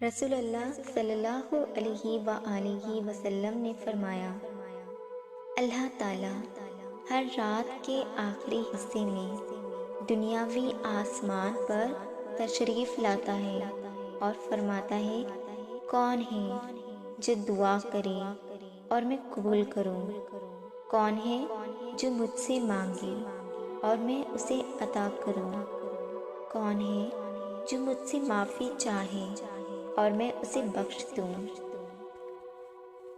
رسول اللہ صلی اللہ علیہ وآلہ وسلم نے فرمایا، اللہ تعالیٰ ہر رات کے آخری حصے میں دنیاوی آسمان پر تشریف لاتا ہے اور فرماتا ہے، کون ہے جو دعا کرے اور میں قبول کروں؟ کون ہے جو مجھ سے مانگے اور میں اسے عطا کروں؟ کون ہے جو مجھ سے معافی چاہے اور میں اسے بخش دوں؟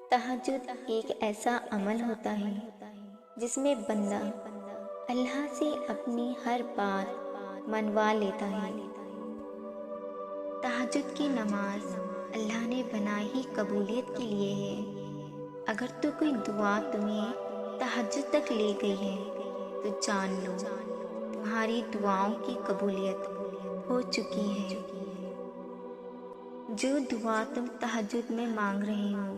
تہجد ایک ایسا عمل ہوتا ہے جس میں بندہ اللہ سے اپنی ہر بات منوا لیتا ہے۔ تہجد کی نماز اللہ نے بنائی ہی قبولیت کے لیے ہے۔ اگر تو کوئی دعا تمہیں تہجد تک لے گئی ہے تو جان لو تمہاری دعاؤں کی قبولیت ہو چکی ہے۔ جو دعا تم تہجد میں مانگ رہے ہو،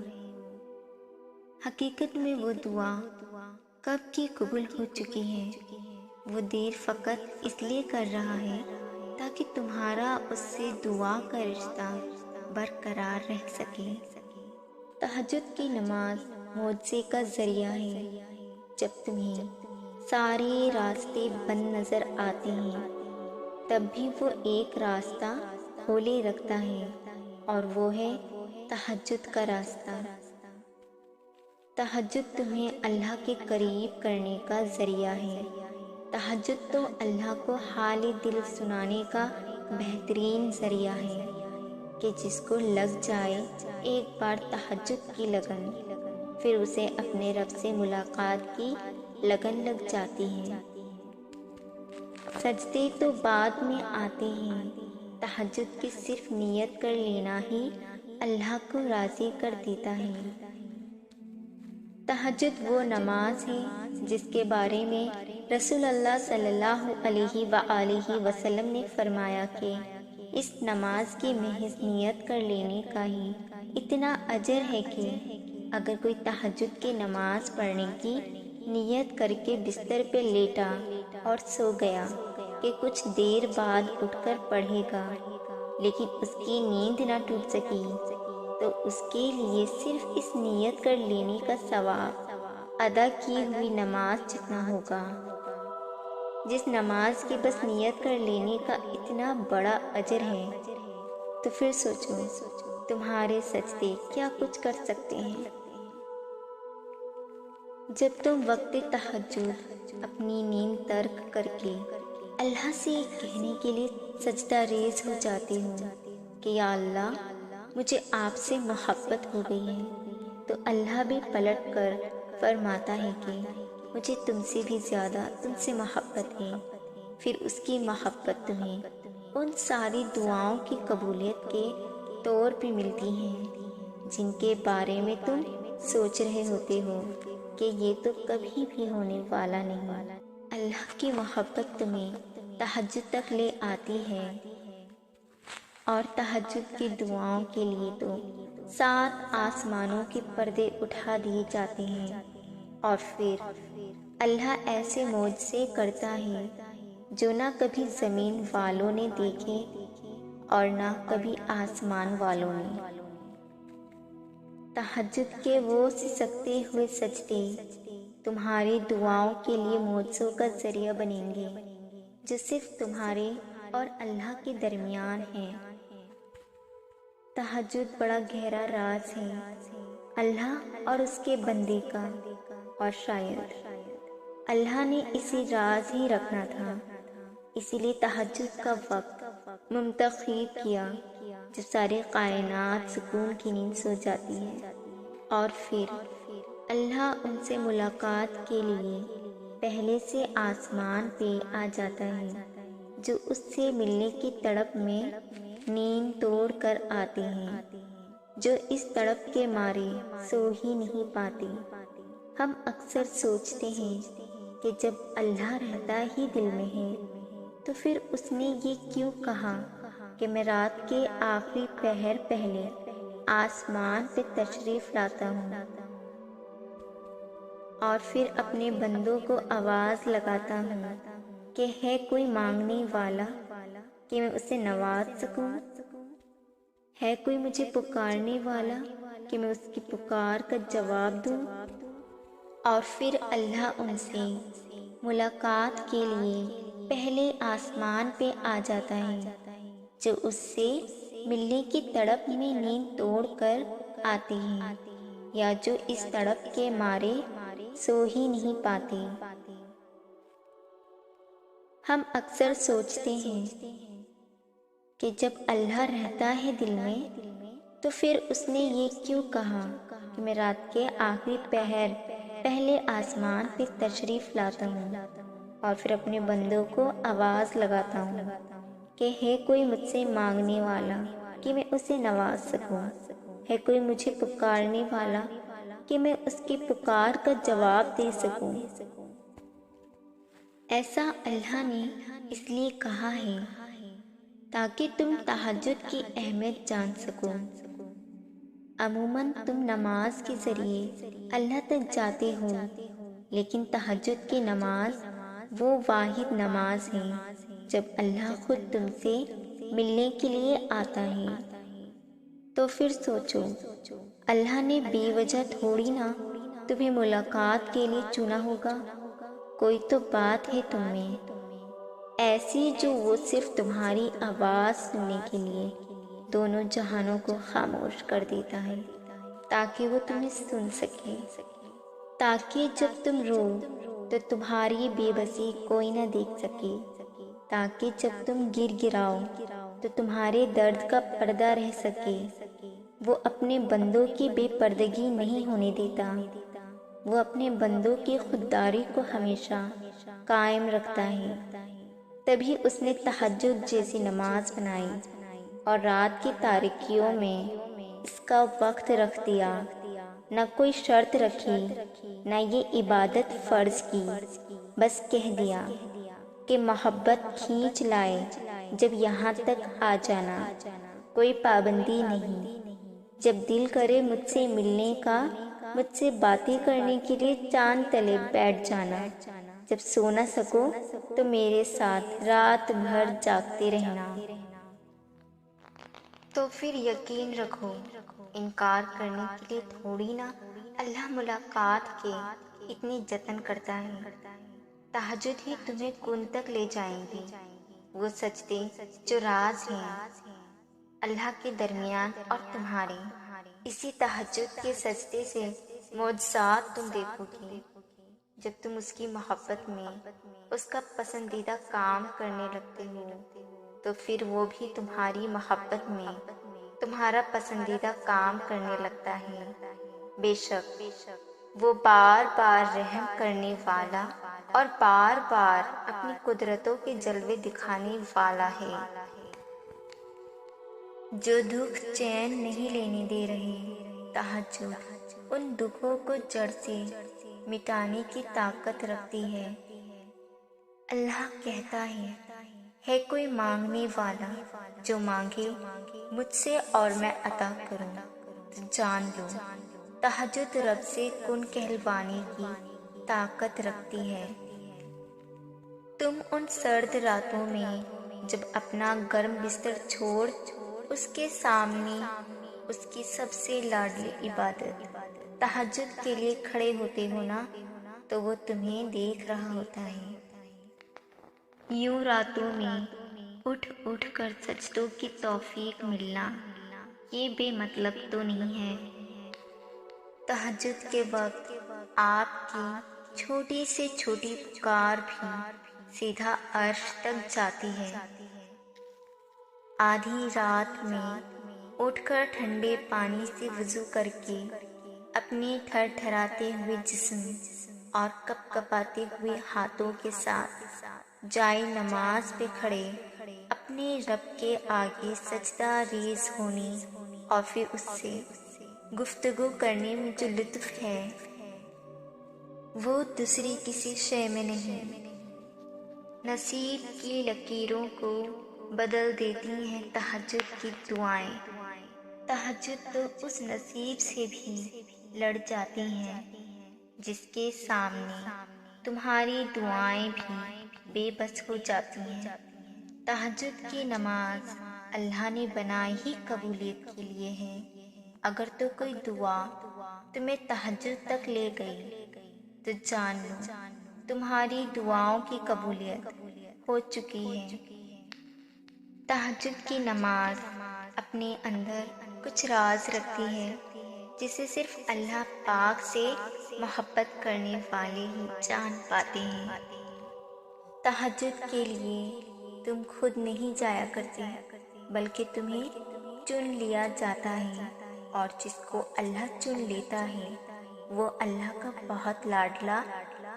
حقیقت میں وہ دعا کب کی قبول ہو چکی ہے۔ وہ دیر فقط اس لیے کر رہا ہے تاکہ تمہارا اس سے دعا کا رشتہ برقرار رہ سکے۔ تہجد کی نماز معجزے کا ذریعہ ہے۔ جب تمہیں سارے راستے بند نظر آتے ہیں تب بھی وہ ایک راستہ کھولے رکھتا ہے، اور وہ ہے تہجد کا راستہ۔ تہجد تمہیں اللہ کے قریب کرنے کا ذریعہ ہے۔ تہجد تو اللہ کو حال دل سنانے کا بہترین ذریعہ ہے کہ جس کو لگ جائے ایک بار تہجد کی لگن، پھر اسے اپنے رب سے ملاقات کی لگن لگ جاتی ہے۔ سجدے تو بعد میں آتے ہیں، تہجد کی صرف نیت کر لینا ہی اللہ کو راضی کر دیتا ہے۔ تہجد وہ نماز ہے جس کے بارے میں رسول اللہ صلی اللہ علیہ وآلہ وسلم نے فرمایا کہ اس نماز کی محض نیت کر لینے کا ہی اتنا اجر ہے کہ اگر کوئی تہجد کی نماز پڑھنے کی نیت کر کے بستر پہ لیٹا اور سو گیا کہ کچھ دیر بعد اٹھ کر پڑھے گا، لیکن اس کی نیند نہ ٹوٹ سکی، تو اس کے لیے صرف اس نیت کر لینے کا ثواب ادا کی ہوئی نماز جتنا ہوگا۔ جس نماز کی بس نیت کر لینے کا اتنا بڑا اجر ہے، تو پھر سوچو تمہارے سجدے کیا کچھ کر سکتے ہیں۔ جب تم وقت تہجد اپنی نیند ترک کر کے اللہ سے کہنے کے لیے سجدہ ریز ہو جاتے ہو کہ یا اللہ مجھے آپ سے محبت ہو گئی ہے، تو اللہ بھی پلٹ کر فرماتا ہے کہ مجھے تم سے بھی زیادہ تم سے محبت ہے۔ پھر اس کی محبت تمہیں ان ساری دعاؤں کی قبولیت کے طور پہ ملتی ہیں جن کے بارے میں تم سوچ رہے ہوتے ہو کہ یہ تو کبھی بھی ہونے والا نہیں۔ اللہ کی محبت تمہیں تہجد تک لے آتی ہے، اور تہجد کی دعاؤں کے لیے تو 7 آسمانوں کے پردے اٹھا دیے جاتے ہیں، اور پھر اللہ ایسے معجزے کرتا ہے جو نہ کبھی زمین والوں نے دیکھے اور نہ کبھی آسمان والوں نے۔ تہجد کے وہ سسکتے ہوئے سجدے تمہاری دعاؤں کے لیے معجزوں کا ذریعہ بنیں گے جو صرف تمہارے اور اللہ کے درمیان ہیں۔ تہجد بڑا گہرا راز ہے اللہ اور اس کے بندے کا، اور شاید اللہ نے اسی راز ہی رکھنا تھا، اسی لیے تہجد کا وقت منتخب کیا جب سارے کائنات سکون کی نیند سو جاتی ہے، اور پھر اللہ ان سے ملاقات کے لیے پہلے سے آسمان پہ آ جاتا ہے، جو اس سے ملنے کی تڑپ میں نیند توڑ کر آتے ہیں، جو اس تڑپ کے مارے سو ہی نہیں پاتے۔ ہم اکثر سوچتے ہیں کہ جب اللہ رہتا ہی دل میں ہے تو پھر اس نے یہ کیوں کہا کہ میں رات کے آخری پہر پہلے آسمان پہ تشریف لاتا ہوں، اور پھر اپنے بندوں کو آواز لگاتا ہوں کہ ہے کوئی مانگنے والا کہ میں اسے نواز سکوں، ہے کوئی مجھے پکارنے والا کہ میں اس کی پکار کا جواب دوں؟ اور پھر اللہ ان سے ملاقات کے لیے پہلے آسمان پہ آ جاتا ہے، جو اس سے ملنے کی تڑپ میں نیند توڑ کر آتے ہیں، یا جو اس تڑپ کے مارے سو ہی نہیں پاتے۔ ہم اکثر سوچتے ہیں کہ جب اللہ رہتا ہے دل میں تو پھر اس نے یہ کیوں کہا کہ میں رات کے آخری پہر پہلے آسمان پہ تشریف لاتا ہوں اور پھر اپنے بندوں کو آواز لگاتا ہوں کہ ہے کوئی مجھ سے مانگنے والا کہ میں اسے نواز سکوں، ہے کوئی مجھے پکارنے والا کہ میں اس کی پکار کا جواب دے سکوں۔ ایسا اللہ نے اس لیے کہا ہے تاکہ تم تہجد کی اہمیت جان سکو۔ عموماً تم نماز کے ذریعے اللہ تک جاتے ہو، لیکن تہجد کی نماز وہ واحد نماز ہے جب اللہ خود تم سے ملنے کے لیے آتا ہے۔ تو پھر سوچو، اللہ نے بے وجہ تھوڑی نہ تمہیں ملاقات کے لیے چنا ہوگا، کوئی تو بات ہے تم میں ایسی جو وہ صرف تمہاری آواز سننے کے لیے دونوں جہانوں کو خاموش کر دیتا ہے، تاکہ وہ تمہیں سن سکے، تاکہ جب تم رو تو تمہاری بے بسی کوئی نہ دیکھ سکے، تاکہ جب تم گر گراؤ تو تمہارے درد کا پردہ رہ سکے۔ وہ اپنے بندوں کی بے پردگی نہیں ہونے دیتا، وہ اپنے بندوں کی خودداری کو ہمیشہ قائم رکھتا ہے۔ تبھی اس نے تہجد جیسی نماز بنائی اور رات کی تاریکیوں میں اس کا وقت رکھ دیا، نہ کوئی شرط رکھی، نہ یہ عبادت فرض کی، بس کہہ دیا کہ محبت کھینچ لائے جب یہاں تک آ جانا، کوئی پابندی نہیں۔ جب دل کرے مجھ سے ملنے کا، مجھ سے باتیں کرنے کے لیے چاند تلے بیٹھ جانا، جب سو نہ سکو تو میرے ساتھ رات بھر جاگتے رہنا۔ تو پھر یقین رکھو، انکار کرنے کے لیے تھوڑی نہ اللہ ملاقات کے اتنی جتن کرتا ہے۔ تہجد ہی تمہیں کن تک لے جائیں گی، وہ سجدے جو راز ہیں اللہ کے درمیان اور تمہارے۔ اسی تہجد کے سجدے سے معجزات تم دیکھو گی۔ جب تم اس کی محبت میں اس کا پسندیدہ کام کرنے لگتے ہو تو پھر وہ بھی تمہاری محبت میں تمہارا پسندیدہ کام کرنے لگتا ہے۔ بے شک وہ بار بار رحم کرنے والا اور بار بار اپنی قدرتوں کے جلوے دکھانے والا ہے۔ جو دکھ چین نہیں لینے دے رہے، تہجد ان دکھوں کو جڑ سے مٹانے کی طاقت رکھتی ہے۔ اللہ کہتا ہے کوئی مانگنے والا جو مانگے مجھ سے اور میں عطا کروں۔ تو جان لو تہجد رب سے کن کہلوانے کی طاقت رکھتی ہے۔ تم ان سرد راتوں میں جب اپنا گرم بستر چھوڑ اس کے سامنے اس کی سب سے لاڈلی عبادت تہجد کے لیے کھڑے ہوتے ہو نا، تو وہ تمہیں دیکھ رہا ہوتا ہے۔ یوں راتوں میں اٹھ اٹھ کر سجدوں کی توفیق ملنا یہ بے مطلب تو نہیں ہے۔ تہجد کے وقت آپ کی چھوٹی سے چھوٹی پکار بھی سیدھا عرش تک جاتی ہے۔ آدھی رات میں اٹھ کر ٹھنڈے پانی سے وضو کر کے اپنے تھر تھراتے ہوئے جسم اور کپ کپاتے ہوئے ہاتھوں کے ساتھ جائے نماز پہ کھڑے اپنے رب کے آگے سجدہ ریز ہونے اور پھر اس سے گفتگو کرنے میں جو لطف ہے وہ دوسری کسی شے میں نہیں۔ نصیب کی لکیروں کو بدل دیتی ہیں تہجد کی دعائیں۔ تہجد تو اس نصیب سے بھی لڑ جاتی ہیں جس کے سامنے تمہاری دعائیں بھی بے بس ہو جاتی ہیں۔ تہجد کی نماز اللہ نے بنائی ہی قبولیت کے لیے ہے۔ اگر تو کوئی دعا تمہیں تہجد تک لے گئی تو جان لو تمہاری دعاؤں کی قبولیت ہو چکی ہے۔ تہجد کی نماز اپنے اندر کچھ راز رکھتی ہے جسے صرف اللہ پاک سے محبت کرنے والے ہی جان پاتے ہیں۔ تہجد کے لیے تم خود نہیں جایا کرتے بلکہ تمہیں چن لیا جاتا ہے، اور جس کو اللہ چن لیتا ہے وہ اللہ کا بہت لاڈلا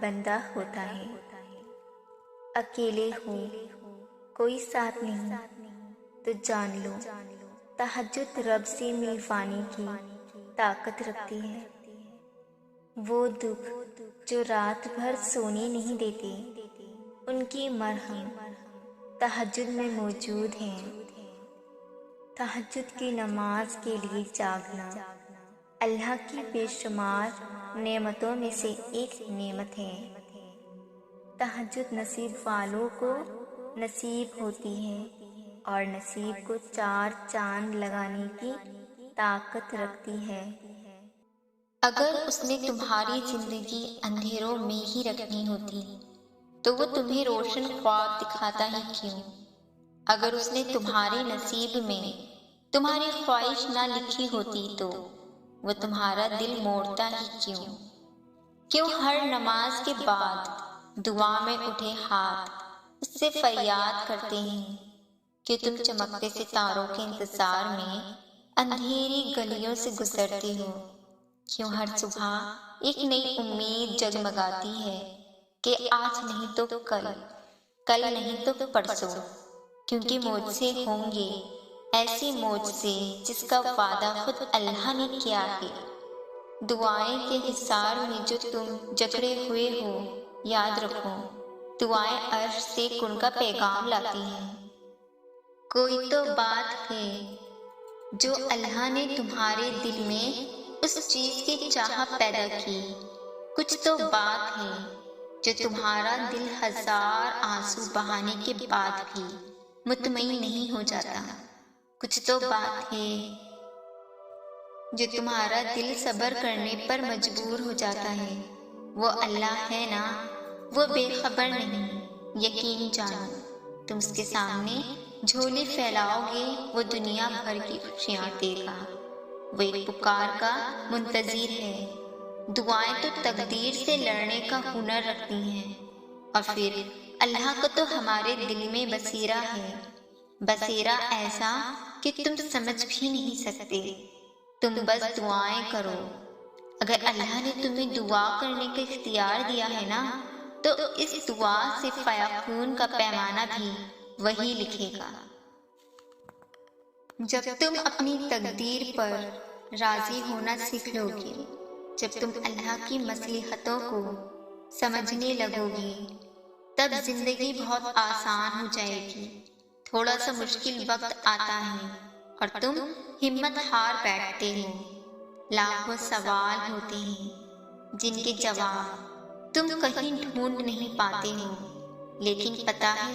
بندہ ہوتا ہے۔ اکیلے ہو، کوئی ساتھ نہیں، تو جان لو تہجد رب سے ملوانے کی طاقت رکھتی ہے۔ وہ دکھ جو رات بھر سونے نہیں دیتے، ان کی مرہم تہجد میں موجود ہیں۔ تہجد کی نماز کے لیے جاگنا اللہ کی بے شمار نعمتوں میں سے ایک نعمت ہے۔ تہجد نصیب والوں کو نصیب ہوتی ہے اور نصیب کو چار چاند لگانے کی طاقت رکھتی ہے۔ اگر اس نے تمہاری زندگی اندھیروں میں ہی رکھنی ہوتی تو وہ تمہیں روشن خواب دکھاتا ہی کیوں؟ اگر اس نے تمہارے نصیب میں تمہاری خواہش نہ لکھی ہوتی تو وہ تمہارا دل موڑتا ہی کیوں ہر نماز کے بعد دعا میں اٹھے ہاتھ اس سے فریاد کرتے ہیں کہ تم چمکتے ستاروں کے انتظار میں اندھیری گلیوں سے گزرتے ہو؟ کیوں ہر صبح ایک نئی امید جگمگاتی ہے کہ آج نہیں تو کل، کل نہیں تو پرسوں، کیونکہ معجزے ہوں گے، ایسے معجزے جس کا وعدہ خود اللہ نے کیا ہے۔ دعائیں کے حصار میں جو تم جکڑے ہوئے ہو، یاد رکھو دعائیں عرش سے کن کا پیغام لاتی ہیں۔ کوئی تو بات ہے جو اللہ نے تمہارے دل میں اس چیز کی چاہت پیدا کی، کچھ تو بات ہے جو تمہارا دل ہزار آنسو بہانے کے بعد بھی مطمئن نہیں ہو جاتا، کچھ تو بات ہے جو تمہارا دل صبر کرنے پر مجبور ہو جاتا ہے۔ وہ اللہ ہے نا، وہ بے خبر نہیں، یقین جانو تم اس کے سامنے جھولی پھیلاؤ گے وہ دنیا بھر کی خوشیاں دے گا۔ وہ ایک پکار کا منتظر ہے۔ دعائیں تو تقدیر سے لڑنے کا ہنر رکھتی ہیں، اور پھر اللہ کو تو ہمارے دل میں بصیرہ ہے، بصیرہ ایسا کہ تم سمجھ بھی نہیں سکتے۔ تم بس دعائیں کرو۔ اگر اللہ نے تمہیں دعا کرنے کا اختیار دیا ہے نا، تو اس دعا سے فیکون کا پیمانہ بھی وہی لکھے گا۔ جب تم اپنی تقدیر پر راضی ہونا سیکھ لو گے، جب تم اللہ کی مصلحتوں کو سمجھنے لگو گے، تب زندگی بہت آسان ہو جائے گی۔ تھوڑا سا مشکل وقت آتا ہے اور تم ہمت ہار بیٹھتے ہو۔ لاکھوں سوال ہوتے ہیں جن کے جواب تم کہیں ڈھونڈ نہیں پاتے ہو، لیکن پتہ ہے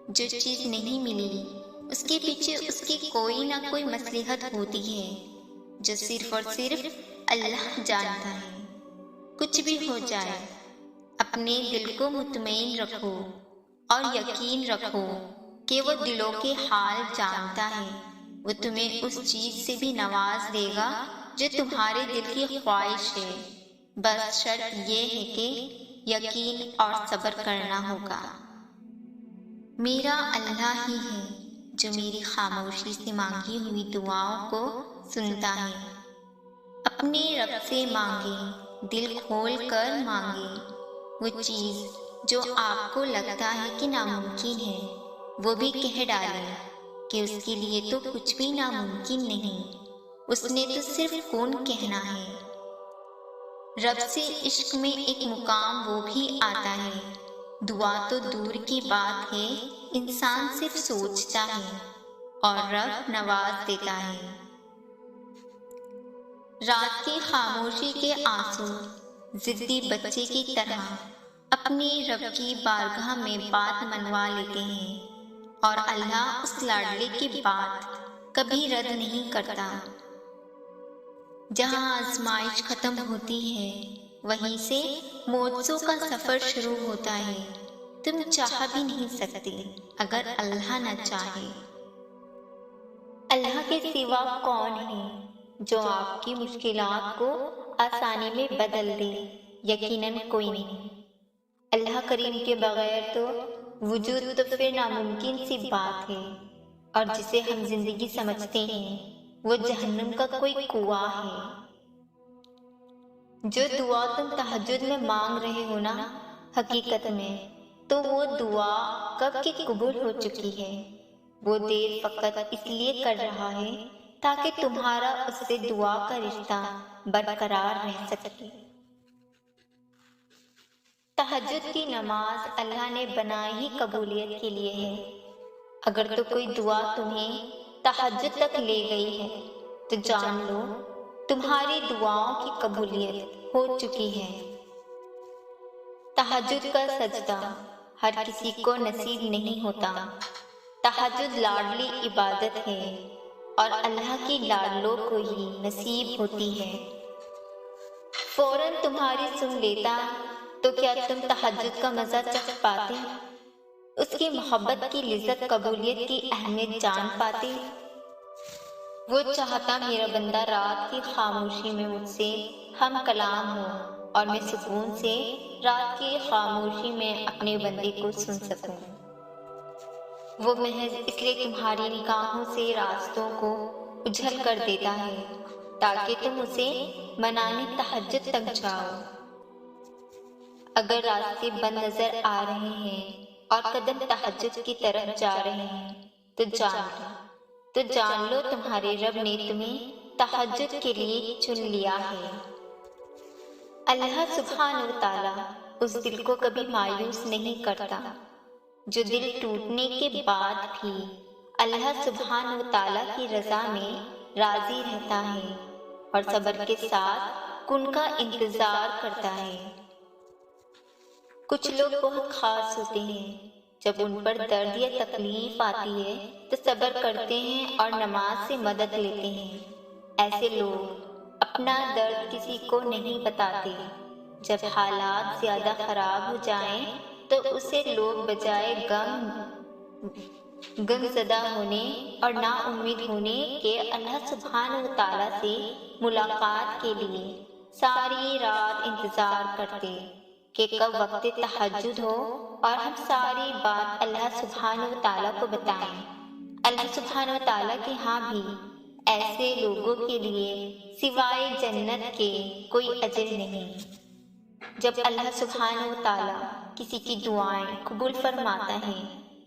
جو چیز نہیں ملی اس کے پیچھے اس کی کوئی نہ کوئی مصلحت ہوتی ہے جو صرف اور صرف اللہ جانتا ہے۔ کچھ بھی ہو جائے اپنے دل کو مطمئن رکھو اور یقین رکھو کہ وہ دلوں کے حال جانتا ہے۔ وہ تمہیں اس چیز سے بھی نواز دے گا جو تمہارے دل کی خواہش ہے، بس شرط یہ ہے کہ یقین اور صبر کرنا ہوگا۔ میرا اللہ ہی ہے جو میری خاموشی سے مانگی ہوئی دعاؤں کو سنتا ہے۔ اپنے رب سے مانگے، دل کھول کر مانگے۔ وہ چیز جو آپ کو لگتا ہے کہ ناممکن ہے، وہ بھی کہہ ڈالیں کہ اس کے لیے تو کچھ بھی ناممکن نہیں، اس نے تو صرف کون کہنا ہے۔ رب سے عشق میں ایک مقام وہ بھی آتا ہے، دعا تو دور کی بات ہے، انسان صرف سوچتا ہے اور رب نواز دیتا ہے۔ رات کی خاموشی کے آنسو ضدی بچے کی طرح اپنے رب کی بارگاہ میں بات منوا لیتے ہیں اور اللہ اس لاڈلے کی بات کبھی رد نہیں کرتا۔ جہاں آزمائش ختم ہوتی ہے وہیں سے معجزوں کا سفر شروع ہوتا ہے۔ تم چاہ بھی نہیں سکتے اگر اللہ نہ چاہے۔ اللہ کے سوا کون ہے جو آپ کی مشکلات کو آسانی میں بدل دے؟ یقیناً کوئی نہیں۔ اللہ کریم کے بغیر تو وجود تو پھر ناممکن سی بات ہے، اور جسے ہم زندگی سمجھتے ہیں وہ جہنم کا کوئی کنواں ہے۔ جو دعا تم تہجد میں مانگ رہے ہو نا، حقیقت میں تو وہ دعا کب کی قبول ہو چکی ہے۔ وہ دیر فقط اس لیے کر رہا ہے تاکہ تمہارا اس سے دعا کا رشتہ برقرار رہ سکے۔ تہجد کی نماز اللہ نے بنائی ہی قبولیت کے لیے ہے۔ اگر تو کوئی دعا تمہیں تہجد تک لے گئی ہے تو جان لو تمہاری دعاؤں کی قبولیت ہو چکی ہے۔ تہجد کا سجدہ ہر کسی کو نصیب نہیں ہوتا۔ تہجد لاڈلی عبادت ہے اور اللہ کی لاڈلوں کو ہی نصیب ہوتی ہے۔ فوراً تمہاری سن لیتا تو کیا تم تہجد کا مزہ چکھ پاتے؟ اس کی محبت کی لذت، قبولیت کی اہمیت جان پاتے؟ وہ چاہتا میرا بندہ رات کی خاموشی میں مجھ سے ہم کلام ہو اور میں سکون سے رات کی خاموشی میں اپنے بندے کو سن سکوں۔ وہ محض اس لیے تمہاری نگاہوں سے راستوں کو اجھل کر دیتا ہے تاکہ تم اسے منانے تہجد تک جاؤ۔ اگر راستے بند نظر آ رہے ہیں اور قدم تہجد کی طرف جا رہے ہیں تو جان لو تمہارے رب نے تمہیں تہجد کے لیے چن لیا ہے۔ اللہ سبحانہ و تعالیٰ اس دل کو کبھی مایوس نہیں کرتا جو دل ٹوٹنے کے بعد بھی اللہ سبحانہ و تعالیٰ کی رضا میں راضی رہتا ہے اور صبر کے ساتھ ان کا انتظار کرتا ہے۔ کچھ لوگ بہت خاص ہوتے ہیں، جب ان پر درد یا تکلیف آتی ہے تو صبر کرتے ہیں اور نماز سے مدد لیتے ہیں۔ ایسے لوگ اپنا درد کسی کو نہیں بتاتے۔ جب حالات زیادہ خراب ہو جائیں تو اسے لوگ بجائے غم زدہ ہونے اور نا امید ہونے کے اللہ سبحانہ و تعالیٰ سے ملاقات کے لیے ساری رات انتظار کرتے کہ کب وقت تہجد ہو اور ہم ساری بات اللہ سبحانہ و تعالیٰ کو بتائیں۔ اللہ سبحانہ و تعالیٰ کے ہاں بھی ایسے لوگوں کے لیے سوائے جنت کے کوئی اجر نہیں۔ جب اللہ سبحانہ و تعالیٰ کسی کی دعائیں قبول فرماتا ہے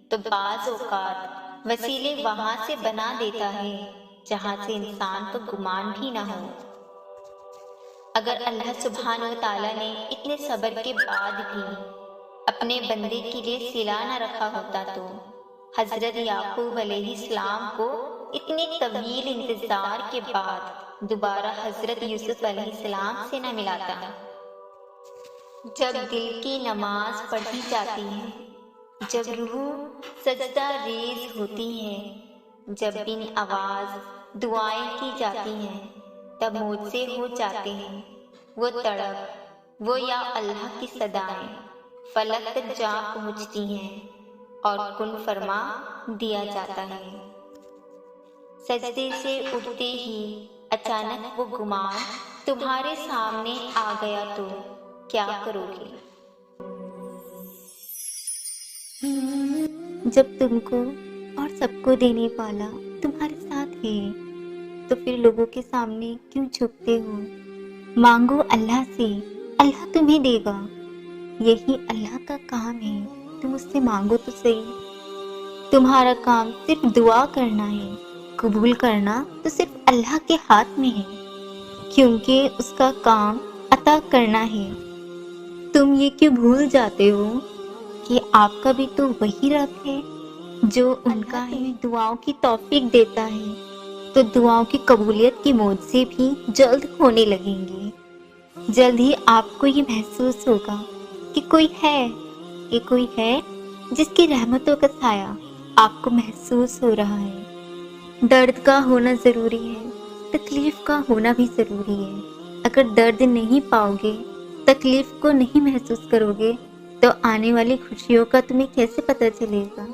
تو بعض اوقات وسیلے وہاں سے بنا دیتا ہے جہاں سے انسان کو گمان بھی نہ ہو۔ اگر اللہ سبحانہ و تعالیٰ نے اتنے صبر کے بعد بھی اپنے بندے کے لیے صلہ نہ رکھا ہوتا تو حضرت یعقوب علیہ السلام کو اتنے طویل انتظار کے بعد دوبارہ حضرت یوسف علیہ السلام سے نہ ملاتا۔ جب دل کی نماز پڑھی جاتی ہے، جب روح سجدہ ریز ہوتی ہے، جب بن آواز دعائیں کی جاتی ہیں، تب معجزے ہو جاتے ہیں۔ وہ تڑپ، وہ یا اللہ کی صدائیں فلک تک جا پہنچتی ہیں اور کن فرما دیا جاتا ہے۔ سجدے سے اٹھتے ہی اچانک وہ گمان تمہارے سامنے آ گیا تو کیا کرو گے؟ جب تم کو اور سب کو دینے والا تمہارے ساتھ ہے تو پھر لوگوں کے سامنے کیوں جھکتے ہو؟ مانگو اللہ سے، اللہ تمہیں دے گا۔ یہی اللہ کا کام ہے، تم اس سے مانگو تو صحیح۔ تمہارا کام صرف دعا کرنا ہے، قبول کرنا تو صرف اللہ کے ہاتھ میں ہے، کیونکہ اس کا کام عطا کرنا ہے۔ تم یہ کیوں بھول جاتے ہو کہ آپ کا بھی تو وہی رب ہے جو ان کا ہے دعاؤں کی توفیق دیتا ہے، تو دعاؤں کی قبولیت کی معجزے بھی جلد ہونے لگیں گے۔ جلد ہی آپ کو یہ محسوس ہوگا کہ کوئی ہے جس کی رحمتوں کا سایہ آپ کو محسوس ہو رہا ہے۔ درد کا ہونا ضروری ہے، تکلیف کا ہونا بھی ضروری ہے۔ اگر درد نہیں پاؤ گے، تکلیف کو نہیں محسوس کرو گے، تو آنے والی خوشیوں کا تمہیں کیسے پتہ چلے گا؟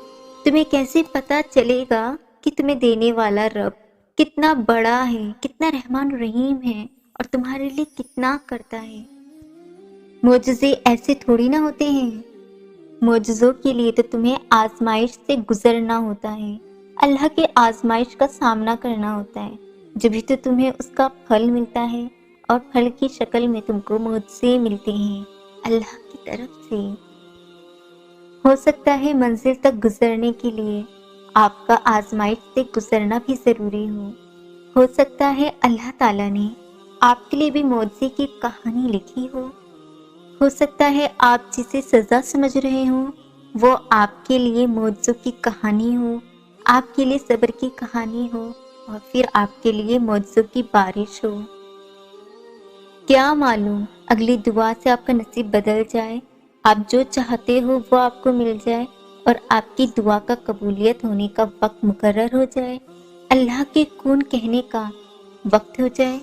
تمہیں کیسے پتہ چلے گا کہ تمہیں دینے والا رب کتنا بڑا ہے، کتنا رحمان رحیم ہے، اور تمہارے لیے کتنا کرتا ہے؟ معجزے ایسے تھوڑی نہ ہوتے ہیں۔ معجزوں کے لیے تو تمہیں آزمائش سے گزرنا ہوتا ہے، اللہ کے آزمائش کا سامنا کرنا ہوتا ہے، جبھی تو تمہیں اس کا پھل ملتا ہے، اور پھل کی شکل میں تم کو معجزے ملتے ہیں اللہ کی طرف سے۔ ہو سکتا ہے منزل تک گزرنے کے لیے آپ کا آزمائش سے گزرنا بھی ضروری ہو سکتا ہے اللہ تعالیٰ نے آپ کے لیے بھی معجزے کی کہانی لکھی ہو سکتا ہے آپ جسے سزا سمجھ رہے ہوں وہ آپ کے لیے معجزوں کی کہانی ہو، آپ کے لیے صبر کی کہانی ہو، اور پھر آپ کے لیے معجزوں کی بارش ہو۔ کیا معلوم اگلی دعا سے آپ کا نصیب بدل جائے، آپ جو چاہتے ہو وہ آپ کو مل جائے، اور آپ کی دعا کا قبولیت ہونے کا وقت مقرر ہو جائے، اللہ کے کون کہنے کا وقت ہو جائے۔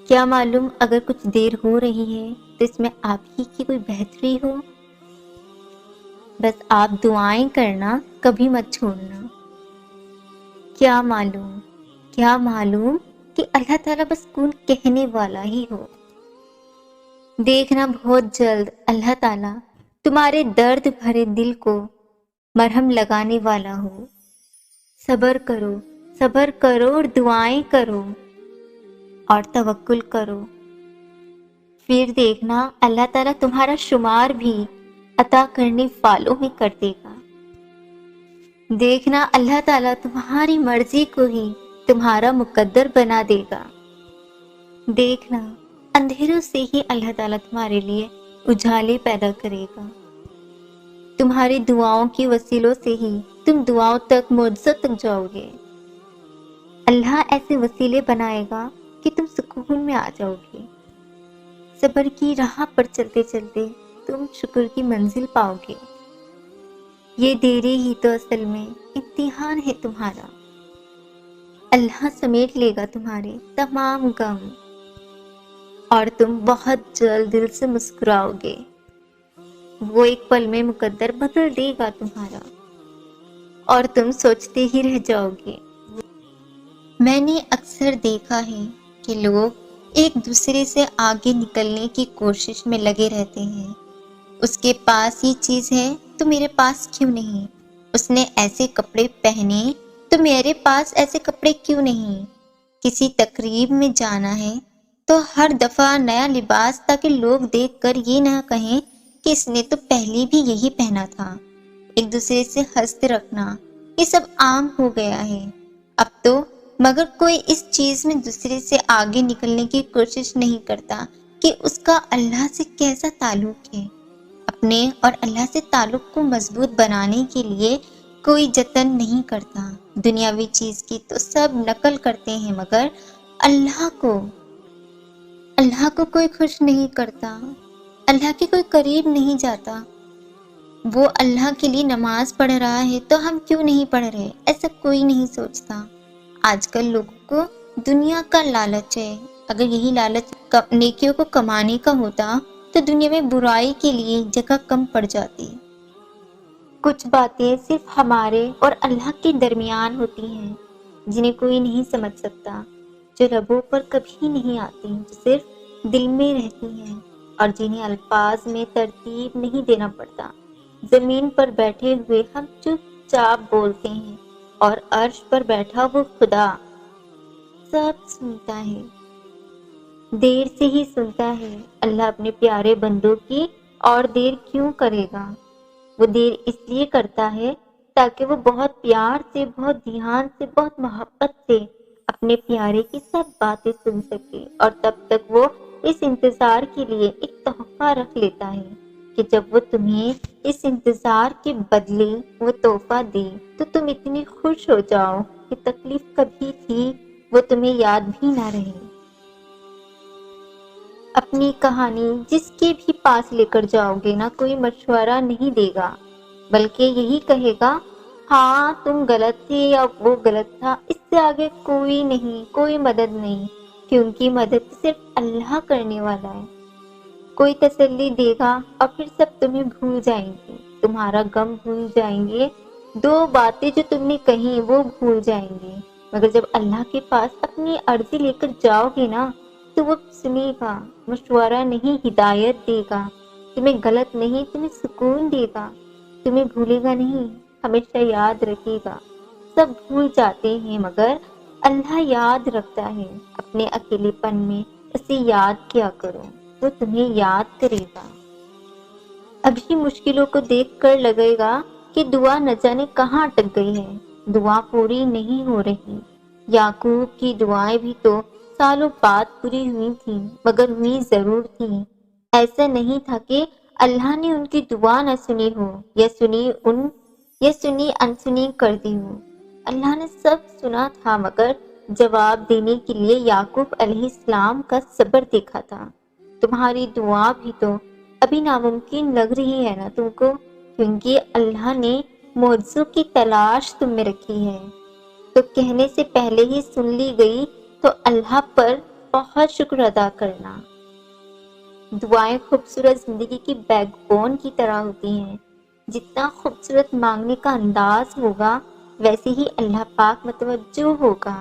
کیا معلوم اگر کچھ دیر ہو رہی ہے تو اس میں آپ ہی کی کوئی بہتری ہو۔ بس آپ دعائیں کرنا کبھی مت چھوڑنا۔ کیا معلوم کہ اللہ تعالیٰ بس کون کہنے والا ہی ہو۔ دیکھنا بہت جلد اللہ تعالیٰ تمہارے درد بھرے دل کو مرہم لگانے والا ہو۔ صبر کرو اور دعائیں کرو اور توکل کرو، پھر دیکھنا اللہ تعالیٰ تمہارا شمار بھی عطا کرنے والوں میں کر دے گا۔ دیکھنا اللہ تعالیٰ تمہاری مرضی کو ہی تمہارا مقدر بنا دے گا۔ دیکھنا اندھیروں سے ہی اللہ تعالیٰ تمہارے لیے اجالے پیدا کرے گا۔ تمہاری دعاؤں کی وسیلوں سے ہی تم دعاؤں تک، معجزوں تک جاؤ گے۔ اللہ ایسے وسیلے بنائے گا کہ تم سکون میں آ جاؤ گے۔ صبر کی راہ پر چلتے چلتے تم شکر کی منزل پاؤ گے۔ یہ دیری ہی تو اصل میں امتحان ہے تمہارا۔ اللہ سمیٹ لے گا تمہارے تمام غم، اور تم بہت جلد دل سے مسکراؤ گے۔ وہ ایک پل میں مقدر بدل دے گا تمہارا، اور تم سوچتے ہی رہ جاؤ گے۔ میں نے اکثر دیکھا ہے کہ لوگ ایک دوسرے سے آگے نکلنے کی کوشش میں لگے رہتے ہیں۔ اس کے پاس یہ چیز ہے تو میرے پاس کیوں نہیں؟ اس نے ایسے کپڑے پہنے تو میرے پاس ایسے کپڑے کیوں نہیں؟ کسی تقریب میں جانا ہے تو ہر دفعہ نیا لباس، تاکہ لوگ دیکھ کر یہ نہ کہیں کہ اس نے تو پہلے بھی یہی پہنا تھا۔ ایک دوسرے سے حسد رکھنا، یہ سب عام ہو گیا ہے اب تو، مگر کوئی اس چیز میں دوسرے سے آگے نکلنے کی کوشش نہیں کرتا کہ اس کا اللہ سے کیسا تعلق ہے۔ اپنے اور اللہ سے تعلق کو مضبوط بنانے کے لیے کوئی جتن نہیں کرتا۔ دنیاوی چیز کی تو سب نقل کرتے ہیں، مگر اللہ کو کوئی خوش نہیں کرتا، اللہ کے کوئی قریب نہیں جاتا۔ وہ اللہ کے لیے نماز پڑھ رہا ہے تو ہم کیوں نہیں پڑھ رہے، ایسا کوئی نہیں سوچتا۔ آج کل لوگوں کو دنیا کا لالچ ہے۔ اگر یہی لالچ نیکیوں کو کمانے کا ہوتا تو دنیا میں برائی کے لیے جگہ کم پڑ جاتی۔ کچھ باتیں صرف ہمارے اور اللہ کے درمیان ہوتی ہیں، جنہیں کوئی نہیں سمجھ سکتا، جو لبوں پر کبھی نہیں آتی، جو صرف دل میں رہتی ہیں، اور جنہیں الفاظ میں ترتیب نہیں دینا پڑتا۔ زمین پر بیٹھے ہوئے ہم چپ چاپ بولتے ہیں، اور عرش پر بیٹھا وہ خدا سب سنتا ہے، دیر سے ہی سنتا ہے۔ اللہ اپنے پیارے بندوں کی اور دیر کیوں کرے گا؟ وہ دیر اس لیے کرتا ہے تاکہ وہ بہت پیار سے، بہت دھیان سے، بہت محبت سے اپنے پیارے کی سب باتیں سن سکے، اور تب تک وہ اس انتظار کے لیے ایک تحفہ رکھ لیتا ہے کہ جب وہ تمہیں اس انتظار کے بدلے وہ تحفہ دے تو تم اتنی خوش ہو جاؤ کہ تکلیف کبھی تھی وہ تمہیں یاد بھی نہ رہے۔ اپنی کہانی جس کے بھی پاس لے کر جاؤ گے نا، کوئی مشورہ نہیں دے گا، بلکہ یہی کہے گا ہاں تم غلط تھے یا وہ غلط تھا، اس سے آگے کوئی نہیں، کوئی مدد نہیں، کیونکہ مدد صرف اللہ کرنے والا ہے۔ کوئی تسلی دے گا اور پھر سب تمہیں بھول جائیں گے، تمہارا غم بھول جائیں گے، دو باتیں جو تم نے کہیں وہ بھول جائیں گے۔ مگر جب اللہ کے پاس اپنی عرضی لے کر جاؤ گے نا تو وہ سنے گا، مشورہ نہیں ہدایت دے گا، تمہیں غلط نہیں تمہیں سکون دے گا، تمہیں بھولے گا نہیں، ہمیشہ یاد رکھے گا۔ سب بھول جاتے ہیں مگر اللہ یاد رکھتا ہے۔ اپنے اکیلے پن میں اسے یاد کیا کرو، وہ تمہیں یاد کرے گا۔ ابھی مشکلوں کو دیکھ کر لگے گا کہ دعا نہ جانے کہاں اٹک گئی ہے، دعا پوری نہیں ہو رہی۔ یعقوب کی دعائیں بھی تو سالوں بعد پوری ہوئی تھیں، مگر ہوئی ضرور تھیں۔ ایسا نہیں تھا کہ اللہ نے ان کی دعا نہ سنی ہو یا سنی انسنی کر دی ہو۔ اللہ نے سب سنا تھا، مگر جواب دینے کے لیے یعقوب علیہ السلام کا صبر دیکھا تھا۔ تمہاری دعا بھی تو ابھی ناممکن لگ رہی ہے نا تم کو، کیونکہ اللہ نے معجزوں کی تلاش تم میں رکھی ہے، تو کہنے سے پہلے ہی سن لی گئی تو اللہ پر بہت شکر ادا کرنا۔ دعائیں خوبصورت زندگی کی بیک بون کی طرح ہوتی ہیں، جتنا خوبصورت مانگنے کا انداز ہوگا ویسے ہی اللہ پاک متوجہ ہوگا۔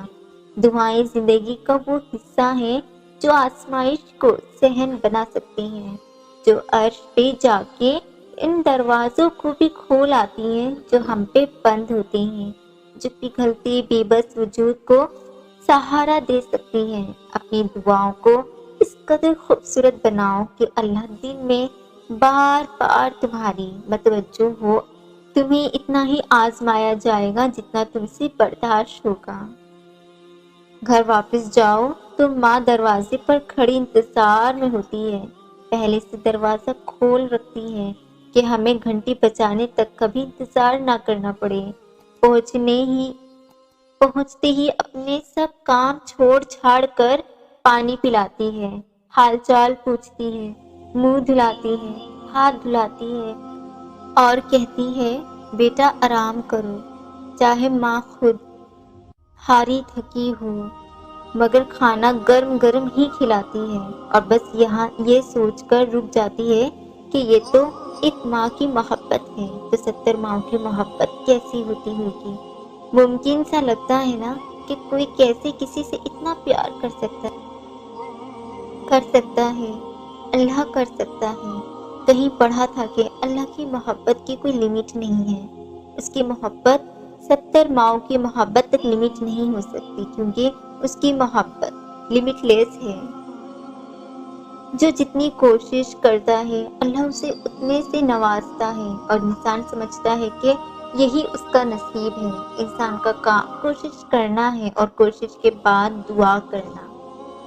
دعائیں زندگی کا وہ حصہ ہیں جو آزمائش کو صحن بنا سکتی ہیں، جو عرش پہ جا کے ان دروازوں کو بھی کھول آتی ہیں جو ہم پہ بند ہوتے ہیں، جو پگھلتے بے بس وجود کو سہارا دے سکتی ہیں۔ اپنی دعاؤں کو اس قدر خوبصورت بناؤ کہ اللہ دل میں بار بار تمہاری متوجہ ہو، تمہیں اتنا ہی آزمایا جائے گا جتنا تم سے برداشت ہوگا۔ گھر واپس جاؤ تو ماں دروازے پر کھڑی انتظار میں ہوتی ہے، پہلے سے دروازہ کھول رکھتی ہے کہ ہمیں گھنٹی بجانے تک کبھی انتظار نہ کرنا پڑے۔ پہنچتے ہی اپنے سب کام چھوڑ چھاڑ کر پانی پلاتی ہے، حال چال پوچھتی ہے، منہ دھلاتی ہے، ہاتھ دھلاتی ہے اور کہتی ہے بیٹا آرام کرو، چاہے ماں خود ہاری تھکی ہو مگر کھانا گرم گرم ہی کھلاتی ہے، اور بس یہاں یہ سوچ کر رک جاتی ہے کہ یہ تو ایک ماں کی محبت ہے، تو 70 ماں کی محبت کیسی ہوتی ہوگی۔ ممکن سا لگتا ہے نا کہ کوئی کیسے کسی سے اتنا پیار کر سکتا ہے، اللہ کر سکتا ہے۔ کہیں پڑھا تھا کہ اللہ کی محبت کی کوئی لمٹ نہیں ہے، اس کی محبت 70 ماؤں کی محبت تک لمٹ نہیں ہو سکتی، کیونکہ اس کی محبت لمٹ لیس ہے۔ جو جتنی کوشش کرتا ہے اللہ اسے اتنے سے نوازتا ہے، اور انسان سمجھتا ہے کہ یہی اس کا نصیب ہے۔ انسان کا کام کوشش کرنا ہے اور کوشش کے بعد دعا کرنا،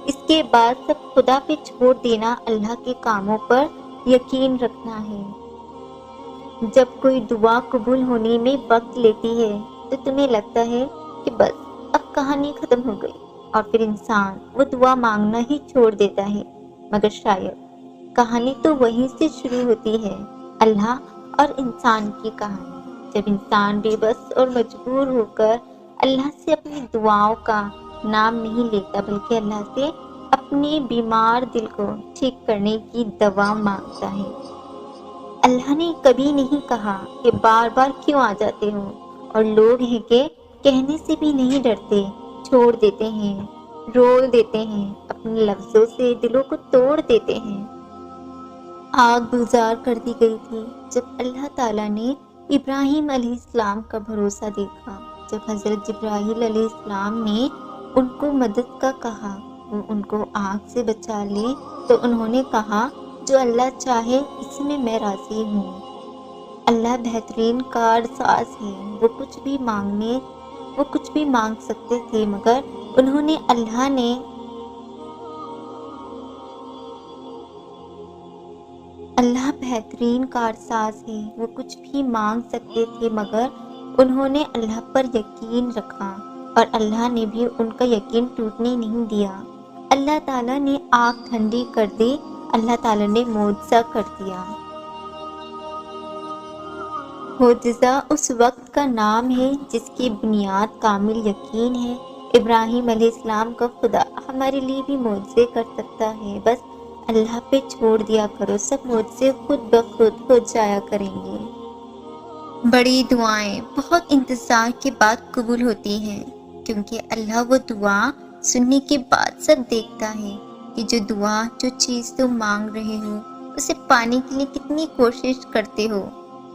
اس کے بعد سب خدا پہ چھوڑ دینا، اللہ کے کاموں پر یقین رکھنا ہے۔ جب کوئی دعا قبول ہونے میں وقت لیتی ہے تو تمہیں لگتا ہے کہ بس اب کہانی ختم ہو گئی، اور پھر انسان وہ دعا مانگنا ہی چھوڑ دیتا ہے، مگر شاید کہانی تو وہیں سے شروع ہوتی ہے، اللہ اور انسان کی کہانی۔ جب انسان بے بس اور مجبور ہو کر اللہ سے اپنی دعاؤں کا نام نہیں لیتا، بلکہ اللہ سے اپنے بیمار دل کو ٹھیک کرنے کی دوا مانگتا ہے۔ اللہ نے کبھی نہیں کہا کہ بار بار کیوں آ جاتے ہو، اور لوگ ہیں کہ کہنے سے بھی نہیں ڈرتے، چھوڑ دیتے ہیں، رول دیتے ہیں، اپنے لفظوں سے دلوں کو توڑ دیتے ہیں۔ آگ گلزار کر دی گئی تھی جب اللہ تعالیٰ نے ابراہیم علیہ السلام کا بھروسہ دیکھا۔ جب حضرت جبرائیل علیہ السلام نے ان کو مدد کا کہا، وہ ان کو آگ سے بچا لے، تو انہوں نے کہا جو اللہ چاہے اس میں میں راضی ہوں۔ اللہ بہترین کارساز ہے، وہ کچھ بھی مانگ سکتے تھے، مگر انہوں نے اللہ بہترین کارساز ہے، وہ کچھ بھی مانگ سکتے تھے، مگر انہوں نے اللہ پر یقین رکھا، اور اللہ نے بھی ان کا یقین ٹوٹنے نہیں دیا۔ اللہ تعالیٰ نے آگ ٹھنڈی کر دی، اللہ تعالیٰ نے معجزہ کر دیا۔ معجزہ اس وقت کا نام ہے جس کی بنیاد کامل یقین ہے۔ ابراہیم علیہ السلام کا خدا ہمارے لیے بھی معجزے کر سکتا ہے، بس اللہ پہ چھوڑ دیا کرو، سب معجزے خود بخود ہو جایا کریں گے۔ بڑی دعائیں بہت انتظار کے بعد قبول ہوتی ہیں، کیونکہ اللہ وہ دعا سننے کے بعد سب دیکھتا ہے کہ جو چیز تم مانگ رہے ہو اسے پانے کے لیے کتنی کوشش کرتے ہو،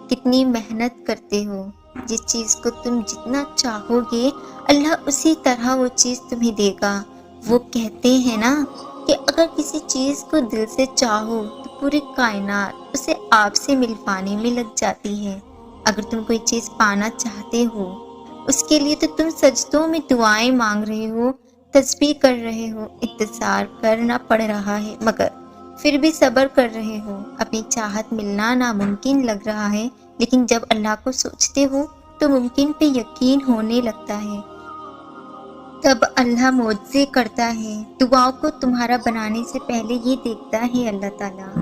کتنی محنت کرتے ہو۔ جس چیز کو تم جتنا چاہو گے اللہ اسی طرح وہ چیز تمہیں دے گا۔ وہ کہتے ہیں نا کہ اگر کسی چیز کو دل سے چاہو تو پوری کائنات اسے آپ سے ملوانے میں لگ جاتی ہے۔ اگر تم کوئی چیز پانا چاہتے ہو اس کے لیے تو تم سجدوں میں دعائیں مانگ رہے ہو، تسبیح کر رہے ہو، انتظار کرنا پڑ رہا ہے، مگر پھر بھی صبر کر رہے ہو۔ اپنی چاہت ملنا ناممکن لگ رہا ہے، لیکن جب اللہ کو سوچتے ہو تو ممکن پہ یقین ہونے لگتا ہے۔ تب اللہ معجزے کرتا ہے۔ دعاؤں کو تمہارا بنانے سے پہلے یہ دیکھتا ہے اللہ تعالیٰ۔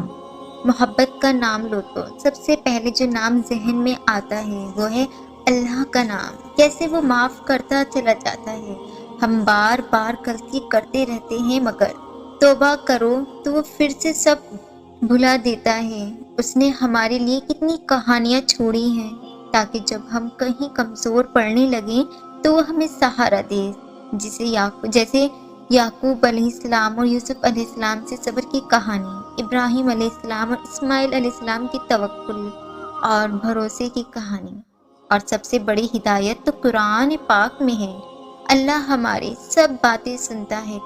محبت کا نام لو تو سب سے پہلے جو نام ذہن میں آتا ہے وہ ہے اللہ کا نام۔ کیسے وہ معاف کرتا چلا جاتا ہے۔ ہم بار بار غلطی کرتے رہتے ہیں، مگر توبہ کرو تو وہ پھر سے سب بھلا دیتا ہے۔ اس نے ہمارے لیے کتنی کہانیاں چھوڑی ہیں تاکہ جب ہم کہیں کمزور پڑنے لگیں تو وہ ہمیں سہارا دے، جیسے یعقوب علیہ السلام اور یوسف علیہ السلام سے صبر کی کہانی، ابراہیم علیہ السلام اور اسماعیل علیہ السلام کی توکل اور بھروسے کی کہانی، اور سب سے بڑی ہدایت تو قرآن پاک میں ہے۔ اللہ ہماری سب باتیں سنتا ہے،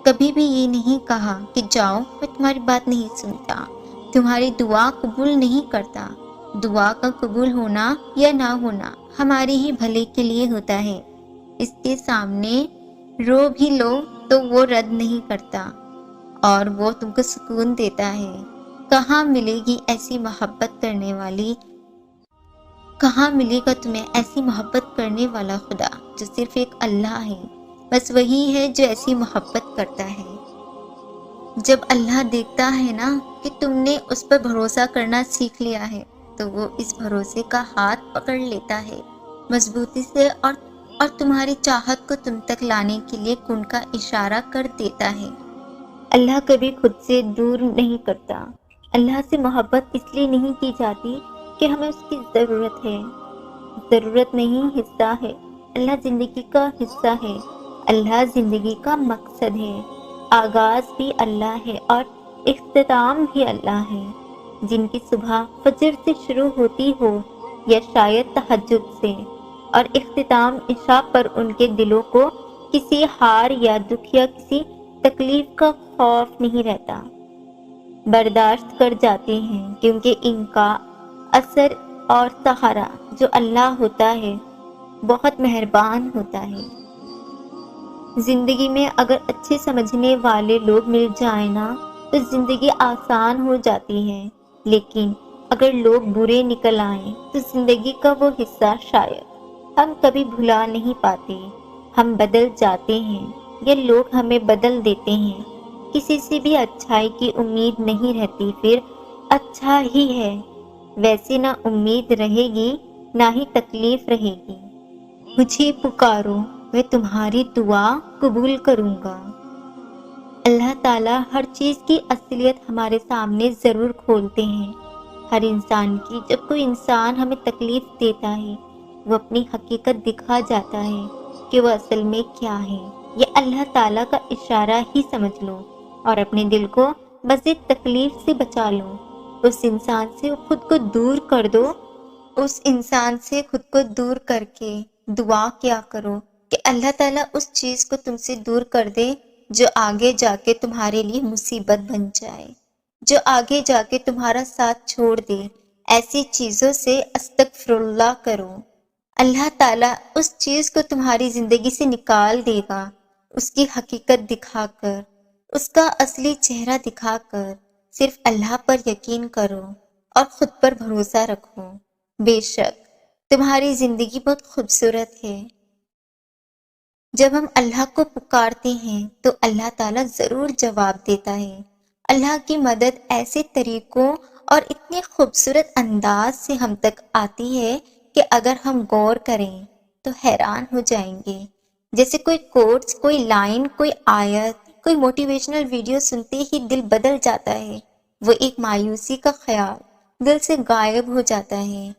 کبھی بھی یہ نہیں کہا کہ جاؤ میں تمہاری بات نہیں سنتا، تمہاری دعا قبول نہیں کرتا۔ دعا کا قبول ہونا یا نہ ہونا ہمارے ہی بھلے کے لیے ہوتا ہے۔ اس کے سامنے رو بھی لو تو وہ رد نہیں کرتا اور وہ تم کو سکون دیتا ہے۔ کہاں ملے گی ایسی محبت کرنے والی، کہاں ملے گا تمہیں ایسی محبت کرنے والا خدا جو صرف ایک اللہ ہے، بس وہی ہے جو ایسی محبت کرتا ہے۔ جب اللہ دیکھتا ہے نا کہ تم نے اس پر بھروسہ کرنا سیکھ لیا ہے تو وہ اس بھروسے کا ہاتھ پکڑ لیتا ہے مضبوطی سے، اور تمہاری چاہت کو تم تک لانے کے لیے کن کا اشارہ کر دیتا ہے۔ اللہ کبھی خود سے دور نہیں کرتا۔ اللہ سے محبت اس لیے نہیں کی جاتی کہ ہمیں اس کی ضرورت نہیں، حصہ ہے۔ اللہ زندگی کا حصہ ہے، اللہ زندگی کا مقصد ہے۔ آغاز بھی اللہ ہے اور اختتام بھی اللہ ہے۔ جن کی صبح فجر سے شروع ہوتی ہو یا شاید تہجد سے، اور اختتام عشاء پر، ان کے دلوں کو کسی ہار یا دکھ یا کسی تکلیف کا خوف نہیں رہتا، برداشت کر جاتے ہیں، کیونکہ ان کا اثر اور سہارا جو اللہ ہوتا ہے بہت مہربان ہوتا ہے۔ زندگی میں اگر اچھے سمجھنے والے لوگ مل جائیں نا تو زندگی آسان ہو جاتی ہے، لیکن اگر لوگ برے نکل آئیں تو زندگی کا وہ حصہ شاید ہم کبھی بھلا نہیں پاتے۔ ہم بدل جاتے ہیں یا لوگ ہمیں بدل دیتے ہیں، کسی سے بھی اچھائی کی امید نہیں رہتی، پھر اچھا ہی ہے، ویسے نہ امید رہے گی نہ ہی تکلیف رہے گی۔ مجھے پکارو، میں تمہاری دعا قبول کروں گا۔ اللہ تعالیٰ ہر چیز کی اصلیت ہمارے سامنے ضرور کھولتے ہیں۔ ہر انسان کی، جب کوئی انسان ہمیں تکلیف دیتا ہے وہ اپنی حقیقت دکھا جاتا ہے کہ وہ اصل میں کیا ہے۔ یہ اللہ تعالیٰ کا اشارہ ہی سمجھ لو اور اپنے دل کو مزید تکلیف سے بچا لو۔ اس انسان سے خود کو دور کر دو، اس انسان سے خود کو دور کر کے دعا کیا کرو کہ اللہ تعالیٰ اس چیز کو تم سے دور کر دے جو آگے جا کے تمہارے لیے مصیبت بن جائے، جو آگے جا کے تمہارا ساتھ چھوڑ دے۔ ایسی چیزوں سے استغفر اللہ کرو، اللہ تعالیٰ اس چیز کو تمہاری زندگی سے نکال دے گا، اس کی حقیقت دکھا کر، اس کا اصلی چہرہ دکھا کر۔ صرف اللہ پر یقین کرو اور خود پر بھروسہ رکھو۔ بے شک تمہاری زندگی بہت خوبصورت ہے۔ جب ہم اللہ کو پکارتے ہیں تو اللہ تعالیٰ ضرور جواب دیتا ہے۔ اللہ کی مدد ایسے طریقوں اور اتنے خوبصورت انداز سے ہم تک آتی ہے کہ اگر ہم غور کریں تو حیران ہو جائیں گے، جیسے کوئی کوٹس، کوئی لائن، کوئی آیت، کوئی موٹیویشنل ویڈیو سنتے ہی دل بدل جاتا ہے، وہ ایک مایوسی کا خیال دل سے غائب ہو جاتا ہے۔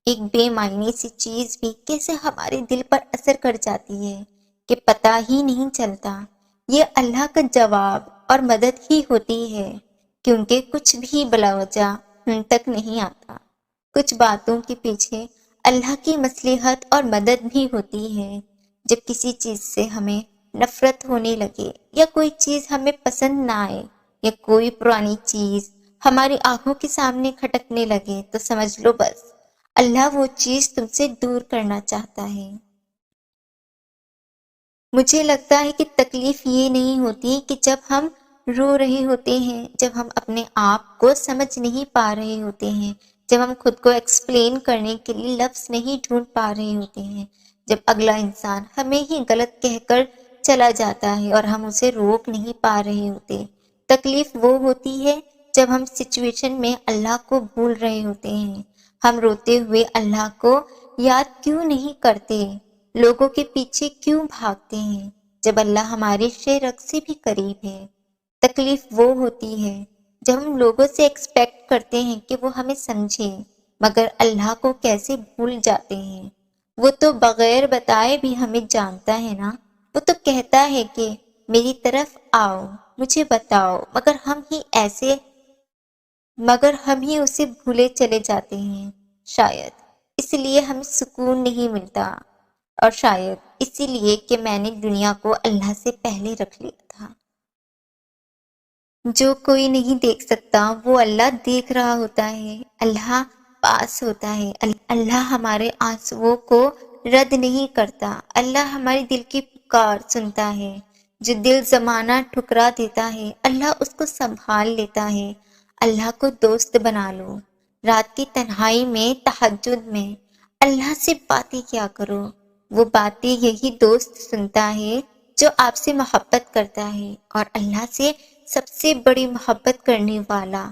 ایک بے معنی سی چیز بھی کیسے ہمارے دل پر اثر کر جاتی ہے کہ پتہ ہی نہیں چلتا۔ یہ اللہ کا جواب اور مدد ہی ہوتی ہے، کیونکہ کچھ بھی بلا وجہ ہم تک نہیں آتا۔ کچھ باتوں کے پیچھے اللہ کی مصلحت اور مدد بھی ہوتی ہے۔ جب کسی چیز سے ہمیں نفرت ہونے لگے یا کوئی چیز ہمیں پسند نہ آئے یا کوئی پرانی چیز ہماری آنکھوں کے سامنے کھٹکنے لگے تو سمجھ لو بس اللہ وہ چیز تم سے دور کرنا چاہتا ہے۔ مجھے لگتا ہے کہ تکلیف یہ نہیں ہوتی کہ جب ہم رو رہے ہوتے ہیں، جب ہم اپنے آپ کو سمجھ نہیں پا رہے ہوتے ہیں، جب ہم خود کو ایکسپلین کرنے کے لیے لفظ نہیں ڈھونڈ پا رہے ہوتے ہیں، جب اگلا انسان ہمیں ہی غلط کہہ کر چلا جاتا ہے اور ہم اسے روک نہیں پا رہے ہوتے۔ تکلیف وہ ہوتی ہے جب ہم سچویشن میں اللہ کو بھول رہے ہوتے ہیں۔ ہم روتے ہوئے اللہ کو یاد کیوں نہیں کرتے، لوگوں کے پیچھے کیوں بھاگتے ہیں جب اللہ ہمارے شہرک سے بھی قریب ہے۔ تکلیف وہ ہوتی ہے جب ہم لوگوں سے ایکسپیکٹ کرتے ہیں کہ وہ ہمیں سمجھے، مگر اللہ کو کیسے بھول جاتے ہیں۔ وہ تو بغیر بتائے بھی ہمیں جانتا ہے نا، وہ تو کہتا ہے کہ میری طرف آؤ، مجھے بتاؤ، مگر ہم ہی اسے بھولے چلے جاتے ہیں۔ شاید اس لیے ہمیں سکون نہیں ملتا، اور شاید اسی لیے کہ میں نے دنیا کو اللہ سے پہلے رکھ لیا تھا۔ جو کوئی نہیں دیکھ سکتا وہ اللہ دیکھ رہا ہوتا ہے، اللہ پاس ہوتا ہے، اللہ ہمارے آنسوؤں کو رد نہیں کرتا، اللہ ہمارے دل کی پکار سنتا ہے۔ جو دل زمانہ ٹھکرا دیتا ہے اللہ اس کو سنبھال لیتا ہے۔ اللہ کو دوست بنا لو، رات کی تنہائی میں، تہجد میں اللہ سے باتیں کیا کرو۔ وہ باتیں یہی دوست سنتا ہے جو آپ سے محبت کرتا ہے، اور اللہ سے سب سے بڑی محبت کرنے والا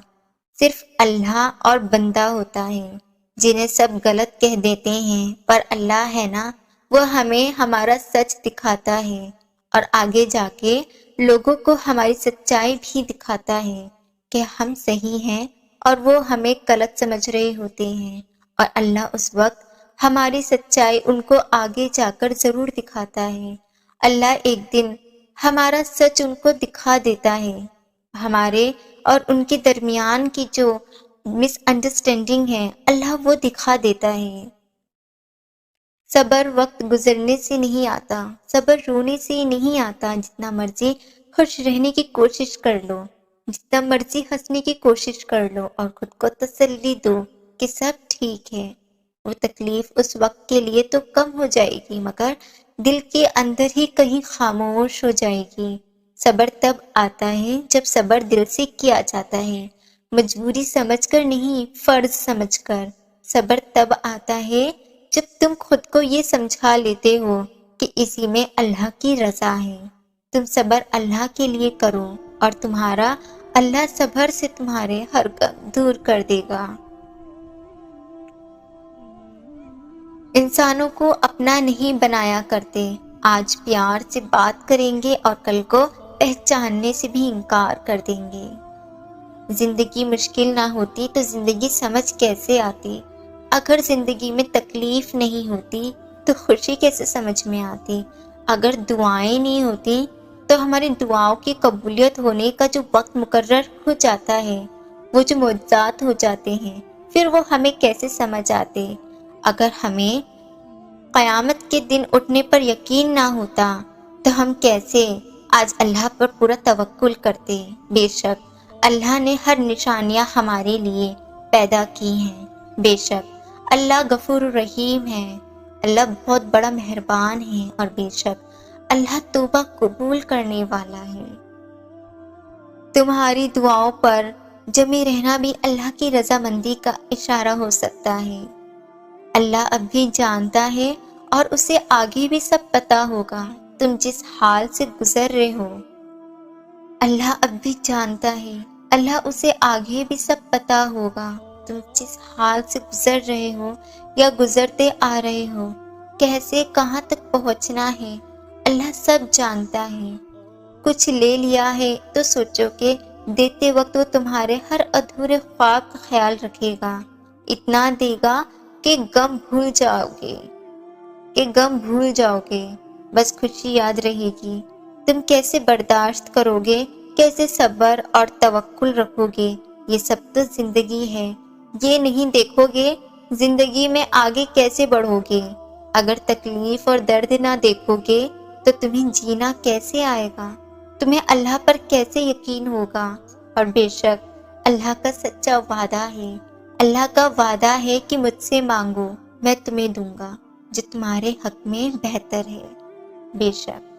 صرف اللہ اور بندہ ہوتا ہے، جنہیں سب غلط کہہ دیتے ہیں، پر اللہ ہے نا، وہ ہمیں ہمارا سچ دکھاتا ہے اور آگے جا کے لوگوں کو ہماری سچائی بھی دکھاتا ہے کہ ہم صحیح ہیں اور وہ ہمیں غلط سمجھ رہے ہوتے ہیں، اور اللہ اس وقت ہماری سچائی ان کو آگے جا کر ضرور دکھاتا ہے۔ اللہ ایک دن ہمارا سچ ان کو دکھا دیتا ہے، ہمارے اور ان کے درمیان کی جو مس انڈرسٹینڈنگ ہے اللہ وہ دکھا دیتا ہے۔ صبر وقت گزرنے سے نہیں آتا، صبر رونے سے ہی نہیں آتا۔ جتنا مرضی خوش رہنے کی کوشش کر لو، جتنا مرضی ہنسنے کی کوشش کر لو اور خود کو تسلی دو کہ سب ٹھیک ہے، وہ تکلیف اس وقت کے لیے تو کم ہو جائے گی مگر دل کے اندر ہی کہیں خاموش ہو جائے گی۔ صبر تب آتا ہے جب صبر دل سے کیا جاتا ہے، مجبوری سمجھ کر نہیں، فرض سمجھ کر۔ صبر تب آتا ہے جب تم خود کو یہ سمجھا لیتے ہو کہ اسی میں اللہ کی رضا ہے۔ تم صبر اللہ کے لیے کرو اور تمہارا اللہ صبر سے تمہارے ہر غم دور کر دے گا۔ انسانوں کو اپنا نہیں بنایا کرتے، آج پیار سے بات کریں گے اور کل کو پہچاننے سے بھی انکار کر دیں گے۔ زندگی مشکل نہ ہوتی تو زندگی سمجھ کیسے آتی؟ اگر زندگی میں تکلیف نہیں ہوتی تو خوشی کیسے سمجھ میں آتی؟ اگر دعائیں نہیں ہوتی تو ہماری دعاؤں کی قبولیت ہونے کا جو وقت مقرر ہو جاتا ہے، وہ جو معجزات ہو جاتے ہیں، پھر وہ ہمیں کیسے سمجھ آتے؟ اگر ہمیں قیامت کے دن اٹھنے پر یقین نہ ہوتا تو ہم کیسے آج اللہ پر پورا توکل کرتے؟ بے شک اللہ نے ہر نشانیاں ہمارے لیے پیدا کی ہیں، بے شک اللہ غفور رحیم ہے، اللہ بہت بڑا مہربان ہے، اور بے شک اللہ توبہ قبول کرنے والا ہے۔ تمہاری دعاؤں پر جمے رہنا بھی اللہ کی رضامندی کا اشارہ ہو سکتا ہے۔ اللہ اب بھی جانتا ہے اور اسے آگے بھی سب پتا ہوگا، تم جس حال سے گزر رہے ہو اللہ اب بھی جانتا ہے، اللہ اسے آگے بھی سب پتا ہوگا۔ تم جس حال سے گزر رہے ہو یا گزرتے آ رہے ہو، کیسے کہاں تک پہنچنا ہے، اللہ سب جانتا ہے۔ کچھ لے لیا ہے تو سوچو کہ دیتے وقت وہ تمہارے ہر ادھورے خواب کا خیال رکھے گا، اتنا دے گا کہ غم بھول جاؤ گے، بس خوشی یاد رہے گی۔ تم کیسے برداشت کرو گے، کیسے صبر اور توکل رکھو گے، یہ سب تو زندگی ہے۔ یہ نہیں دیکھو گے زندگی میں آگے کیسے بڑھو گے۔ اگر تکلیف اور درد نہ دیکھو گے تو تمہیں جینا کیسے آئے گا، تمہیں اللہ پر کیسے یقین ہوگا۔ اور بے شک اللہ کا سچا وعدہ ہے، اللہ کا وعدہ ہے کہ مجھ سے مانگو میں تمہیں دوں گا جو تمہارے حق میں بہتر ہے۔ بے شک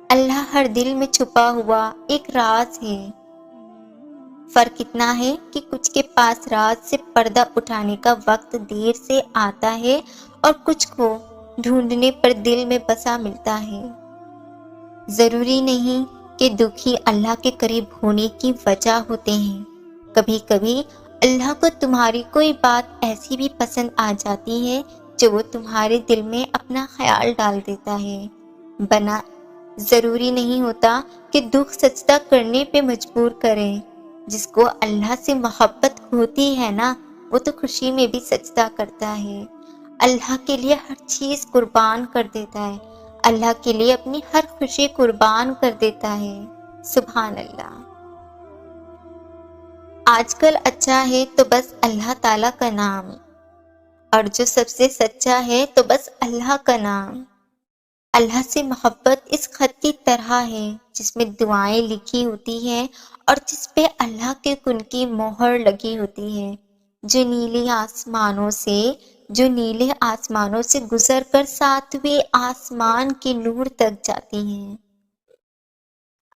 اللہ ہر دل میں چھپا ہوا ایک راز ہے۔ فرق اتنا ہے کہ کچھ کے پاس راز سے پردہ اٹھانے کا وقت دیر سے آتا ہے اور کچھ کو ڈھونڈنے پر دل میں بسا ملتا ہے۔ ضروری نہیں کہ دکھ ہی اللہ کے قریب ہونے کی وجہ ہوتے ہیں، کبھی کبھی اللہ کو تمہاری کوئی بات ایسی بھی پسند آ جاتی ہے جو وہ تمہارے دل میں اپنا خیال ڈال دیتا ہے۔ ضروری نہیں ہوتا کہ دکھ سجدہ کرنے پہ مجبور کریں۔ جس کو اللہ سے محبت ہوتی ہے نا، وہ تو خوشی میں بھی سجدہ کرتا ہے، اللہ کے لیے ہر چیز قربان کر دیتا ہے، اللہ کے لیے اپنی ہر خوشی قربان کر دیتا ہے۔ سبحان اللہ۔ آج کل اچھا ہے تو بس اللہ تعالیٰ کا نام، اور جو سب سے سچا ہے تو بس اللہ کا نام۔ اللہ سے محبت اس خط کی طرح ہے جس میں دعائیں لکھی ہوتی ہیں اور جس پہ اللہ کے کن کی مہر لگی ہوتی ہے، جو نیلے آسمانوں سے گزر کر ساتویں آسمان کے نور تک جاتی ہیں۔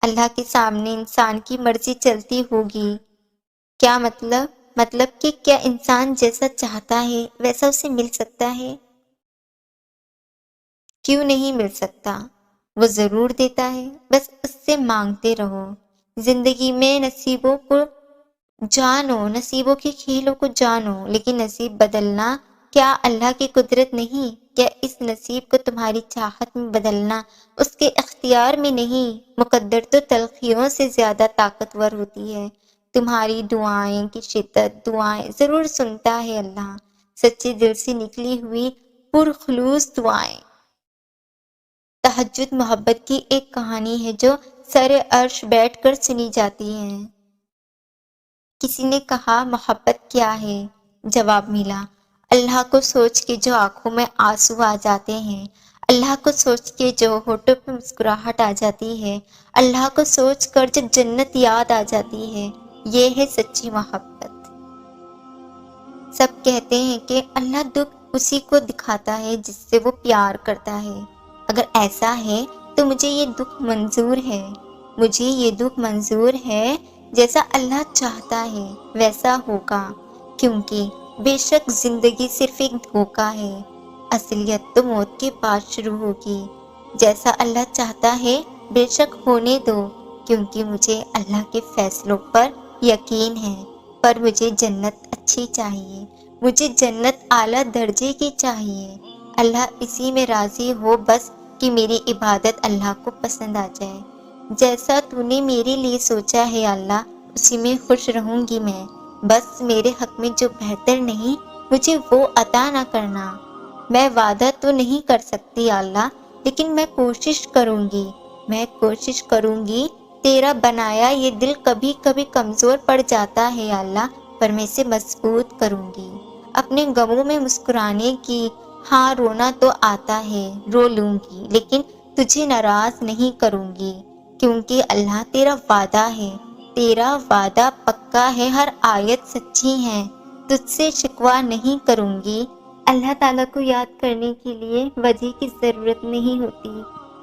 اللہ کے سامنے انسان کی مرضی چلتی ہوگی، کیا مطلب کہ کیا انسان جیسا چاہتا ہے ویسا اسے مل سکتا ہے؟ کیوں نہیں مل سکتا؟ وہ ضرور دیتا ہے، بس اس سے مانگتے رہو۔ زندگی میں نصیبوں کے کھیلوں کو جانو، لیکن نصیب بدلنا کیا اللہ کی قدرت نہیں؟ کیا اس نصیب کو تمہاری چاہت میں بدلنا اس کے اختیار میں نہیں؟ مقدر تو تلخیوں سے زیادہ طاقتور ہوتی ہے۔ تمہاری دعائیں کی شدت دعائیں ضرور سنتا ہے اللہ، سچے دل سے نکلی ہوئی پرخلوص دعائیں۔ تہجد محبت کی ایک کہانی ہے جو سر عرش بیٹھ کر سنی جاتی ہے۔ کسی نے کہا محبت کیا ہے؟ جواب ملا، اللہ کو سوچ کے جو آنکھوں میں آنسو آ جاتے ہیں، اللہ کو سوچ کے جو ہونٹوں پہ مسکراہٹ آ جاتی ہے، اللہ کو سوچ کر جو جنت یاد آ جاتی ہے، یہ ہے سچی محبت۔ سب کہتے ہیں کہ اللہ دکھ اسی کو دکھاتا ہے جس سے وہ پیار کرتا ہے۔ اگر ایسا ہے تو مجھے یہ دکھ منظور ہے، جیسا اللہ چاہتا ہے ویسا ہوگا، کیونکہ بے شک زندگی صرف ایک دھوکہ ہے، اصلیت تو موت کے بعد شروع ہوگی۔ جیسا اللہ چاہتا ہے بے شک ہونے دو، کیونکہ مجھے اللہ کے فیصلوں پر یقین ہے، پر مجھے جنت اچھی چاہیے، مجھے جنت اعلیٰ درجے کی چاہیے۔ اللہ اسی میں راضی ہو بس کہ میری عبادت اللہ کو پسند آ جائے۔ جیسا تو نے میرے لیے سوچا ہے اللہ، اسی میں خوش رہوں گی میں، بس میرے حق میں جو بہتر نہیں مجھے وہ عطا نہ کرنا۔ میں وعدہ تو نہیں کر سکتی اللہ، لیکن میں کوشش کروں گی۔ تیرا بنایا یہ دل کبھی کبھی کمزور پڑ جاتا ہے اللہ، پر میں اسے مضبوط کروں گی۔ اپنے غموں میں مسکرانے کی، ہاں رونا تو آتا ہے، رو لوں گی، لیکن تجھے ناراض نہیں کروں گی، کیونکہ اللہ تیرا وعدہ ہے، تیرا وعدہ پکا ہے، ہر آیت سچی ہے، تجھ سے شکوہ نہیں کروں گی۔ اللہ تعالیٰ کو یاد کرنے کے لیے وجہ کی ضرورت نہیں ہوتی،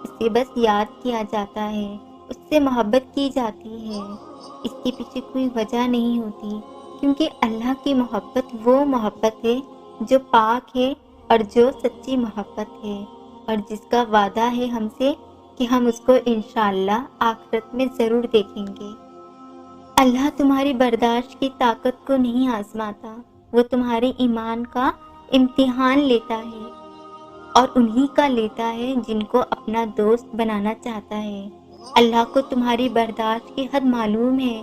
اسے بس یاد کیا جاتا ہے، اس سے محبت کی جاتی ہے، اس کے پیچھے کوئی وجہ نہیں ہوتی، کیونکہ اللہ کی محبت وہ محبت ہے جو پاک ہے اور جو سچی محبت ہے، اور جس کا وعدہ ہے ہم سے کہ ہم اس کو انشاءاللہ آخرت میں ضرور دیکھیں گے۔ اللہ تمہاری برداشت کی طاقت کو نہیں آزماتا، وہ تمہارے ایمان کا امتحان لیتا ہے اور انہی کا لیتا ہے جن کو اپنا دوست بنانا چاہتا ہے۔ اللہ کو تمہاری برداشت کی حد معلوم ہے،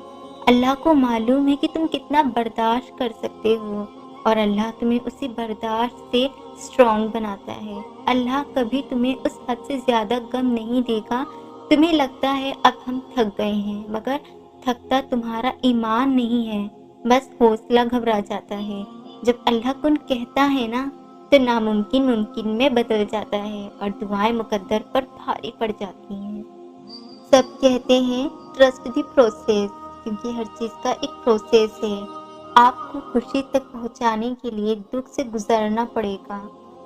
اللہ کو معلوم ہے کہ تم کتنا برداشت کر سکتے ہو، اور اللہ تمہیں اسی برداشت سے اسٹرانگ بناتا ہے۔ اللہ کبھی تمہیں اس حد سے زیادہ غم نہیں دے گا۔ تمہیں لگتا ہے اب ہم تھک گئے ہیں، مگر تھکتا تمہارا ایمان نہیں ہے، بس حوصلہ گھبرا جاتا ہے۔ جب اللہ کن کہتا ہے نا تو ناممکن ممکن میں بدل جاتا ہے اور دعائیں مقدر پر بھاری پڑ جاتی ہیں۔ سب کہتے ہیں ٹرسٹ دی پروسیس، کیونکہ ہر چیز کا ایک پروسیس ہے۔ آپ کو خوشی تک پہنچانے کے لیے دکھ سے گزرنا پڑے گا۔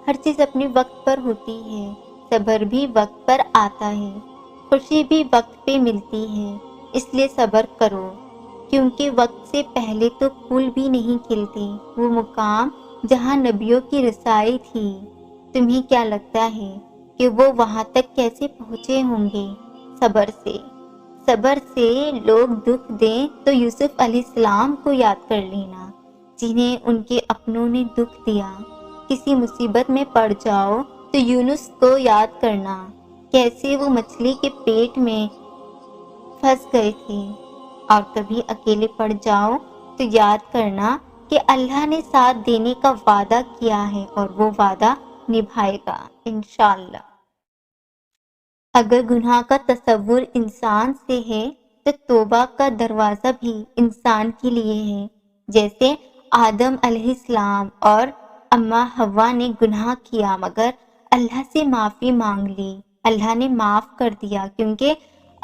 ہر چیز اپنے وقت پر ہوتی ہے، صبر بھی وقت پر آتا ہے، خوشی بھی وقت پہ ملتی ہے، اس لیے صبر کرو، کیونکہ وقت سے پہلے تو پھول بھی نہیں کھلتے۔ وہ مقام جہاں نبیوں کی رسائی تھی، تمہیں کیا لگتا ہے کہ وہ وہاں تک کیسے پہنچے ہوں گے؟ صبر سے۔ صبر سے لوگ دکھ دیں تو یوسف علیہ السلام کو یاد کر لینا، جنہیں ان کے اپنوں نے دکھ دیا۔ کسی مصیبت میں پڑ جاؤ تو یونس کو یاد کرنا، کیسے وہ مچھلی کے پیٹ میں پھنس گئے تھے۔ اور کبھی اکیلے پڑ جاؤ تو یاد کرنا کہ اللہ نے ساتھ دینے کا وعدہ کیا ہے اور وہ وعدہ نبھائے گا انشاءاللہ۔ اگر گناہ کا تصور انسان سے ہے تو توبہ کا دروازہ بھی انسان کے لیے ہے۔ جیسے آدم علیہ السلام اور اماں حوا نے گناہ کیا مگر اللہ سے معافی مانگ لی، اللہ نے معاف کر دیا، کیونکہ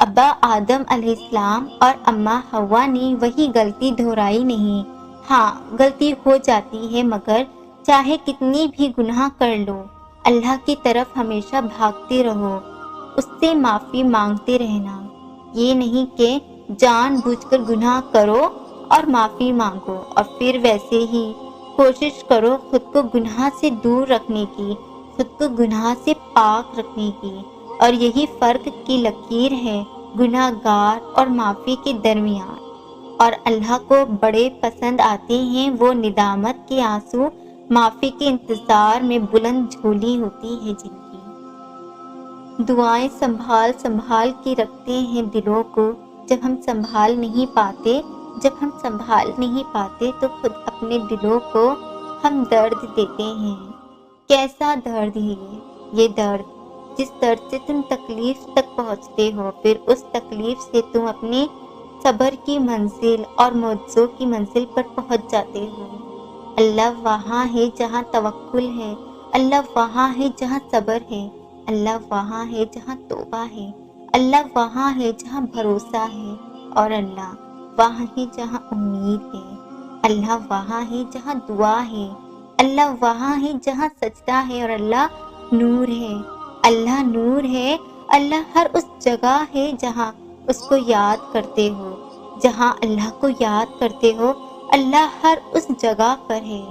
ابا آدم علیہ السلام اور اماں حوا نے وہی غلطی دہرائی نہیں۔ ہاں غلطی ہو جاتی ہے، مگر چاہے کتنی بھی گناہ کر لو، اللہ کی طرف ہمیشہ بھاگتے رہو، اس سے معافی مانگتے رہنا۔ یہ نہیں کہ جان بوجھ کر گناہ کرو اور معافی مانگو اور پھر ویسے ہی کوشش کرو خود کو گناہ سے دور رکھنے کی، خود کو گناہ سے پاک رکھنے کی۔ اور یہی فرق کی لکیر ہے گناہ گار اور معافی کے درمیان۔ اور اللہ کو بڑے پسند آتے ہیں وہ ندامت کے آنسو، معافی کے انتظار میں بلند جھولی ہوتی ہے جن کی۔ دعائیں سنبھال سنبھال کے رکھتے ہیں دلوں کو، جب ہم سنبھال نہیں پاتے تو خود اپنے دلوں کو ہم درد دیتے ہیں۔ کیسا درد ہے یہ درد، جس درد سے تم تکلیف تک پہنچتے ہو، پھر اس تکلیف سے تم اپنے صبر کی منزل اور معجزوں کی منزل پر پہنچ جاتے ہو۔ اللہ وہاں ہے جہاں توکل ہے، اللہ وہاں ہے جہاں صبر ہے، اللہ وہاں ہے جہاں توبہ ہے، اللہ وہاں ہے جہاں بھروسہ ہے، اور اللہ وہاں ہے جہاں امید ہے، اللہ وہاں ہے جہاں دعا ہے، اللہ وہاں ہے جہاں سجدہ ہے، اور اللہ نور ہے، اللہ نور ہے، اللہ ہر اس جگہ ہے جہاں اس کو یاد کرتے ہو، جہاں اللہ کو یاد کرتے ہو، اللہ ہر اس جگہ پر ہے۔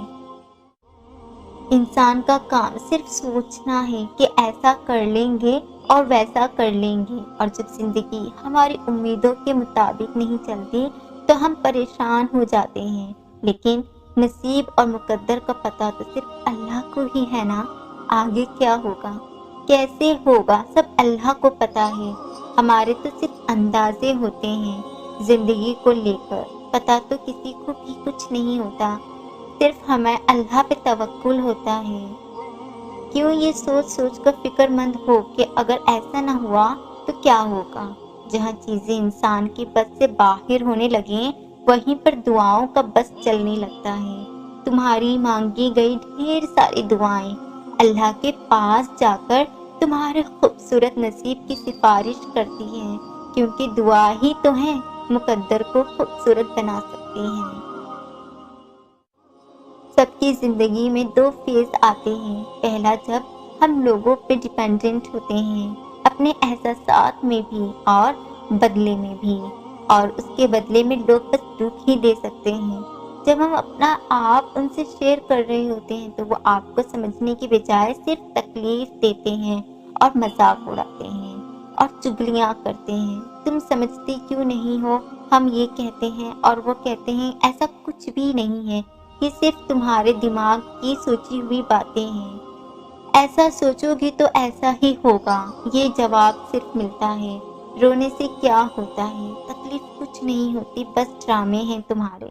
انسان کا کام صرف سوچنا ہے کہ ایسا کر لیں گے اور ویسا کر لیں گے، اور جب زندگی ہماری امیدوں کے مطابق نہیں چلتی تو ہم پریشان ہو جاتے ہیں، لیکن نصیب اور مقدر کا پتہ تو صرف اللہ کو ہی ہے نا۔ آگے کیا ہوگا، کیسے ہوگا، سب اللہ کو پتہ ہے، ہمارے تو صرف اندازے ہوتے ہیں۔ زندگی کو لے کر پتہ تو کسی کو بھی کچھ نہیں ہوتا، صرف ہمیں اللہ پہ توکل ہوتا ہے۔ کیوں یہ سوچ سوچ کر فکر مند ہو کہ اگر ایسا نہ ہوا تو کیا ہوگا؟ جہاں چیزیں انسان کی بس سے باہر ہونے لگیں وہیں پر دعاؤں کا بس چلنے لگتا ہے۔ تمہاری مانگی گئی ڈھیر ساری دعائیں اللہ کے پاس جا کر تمہارے خوبصورت نصیب کی سفارش کرتی ہیں، کیونکہ دعا ہی تو ہے مقدر کو خوبصورت بنا سکتی ہیں۔ سب کی زندگی میں دو فیز آتے ہیں، پہلا جب ہم لوگوں پہ ڈیپینڈنٹ ہوتے ہیں، اپنے احساسات میں بھی اور بدلے میں بھی، اور اس کے بدلے میں لوگ بس دکھ ہی دے سکتے ہیں۔ جب ہم اپنا آپ ان سے شیئر کر رہے ہوتے ہیں تو وہ آپ کو سمجھنے کی بجائے صرف تکلیف دیتے ہیں اور مذاق اڑاتے ہیں۔ اور چگلیاں کرتے ہیں۔ تم سمجھتے کیوں نہیں ہو؟ ہم یہ کہتے ہیں اور وہ کہتے ہیں ایسا کچھ بھی نہیں ہے، یہ صرف تمہارے دماغ کی سوچی ہوئی باتیں ہیں۔ ایسا سوچو گی تو ایسا ہی ہوگا۔ یہ جواب صرف ملتا ہے۔ رونے سے کیا ہوتا ہے؟ تکلیف کچھ نہیں ہوتی، بس ڈرامے ہیں تمہارے۔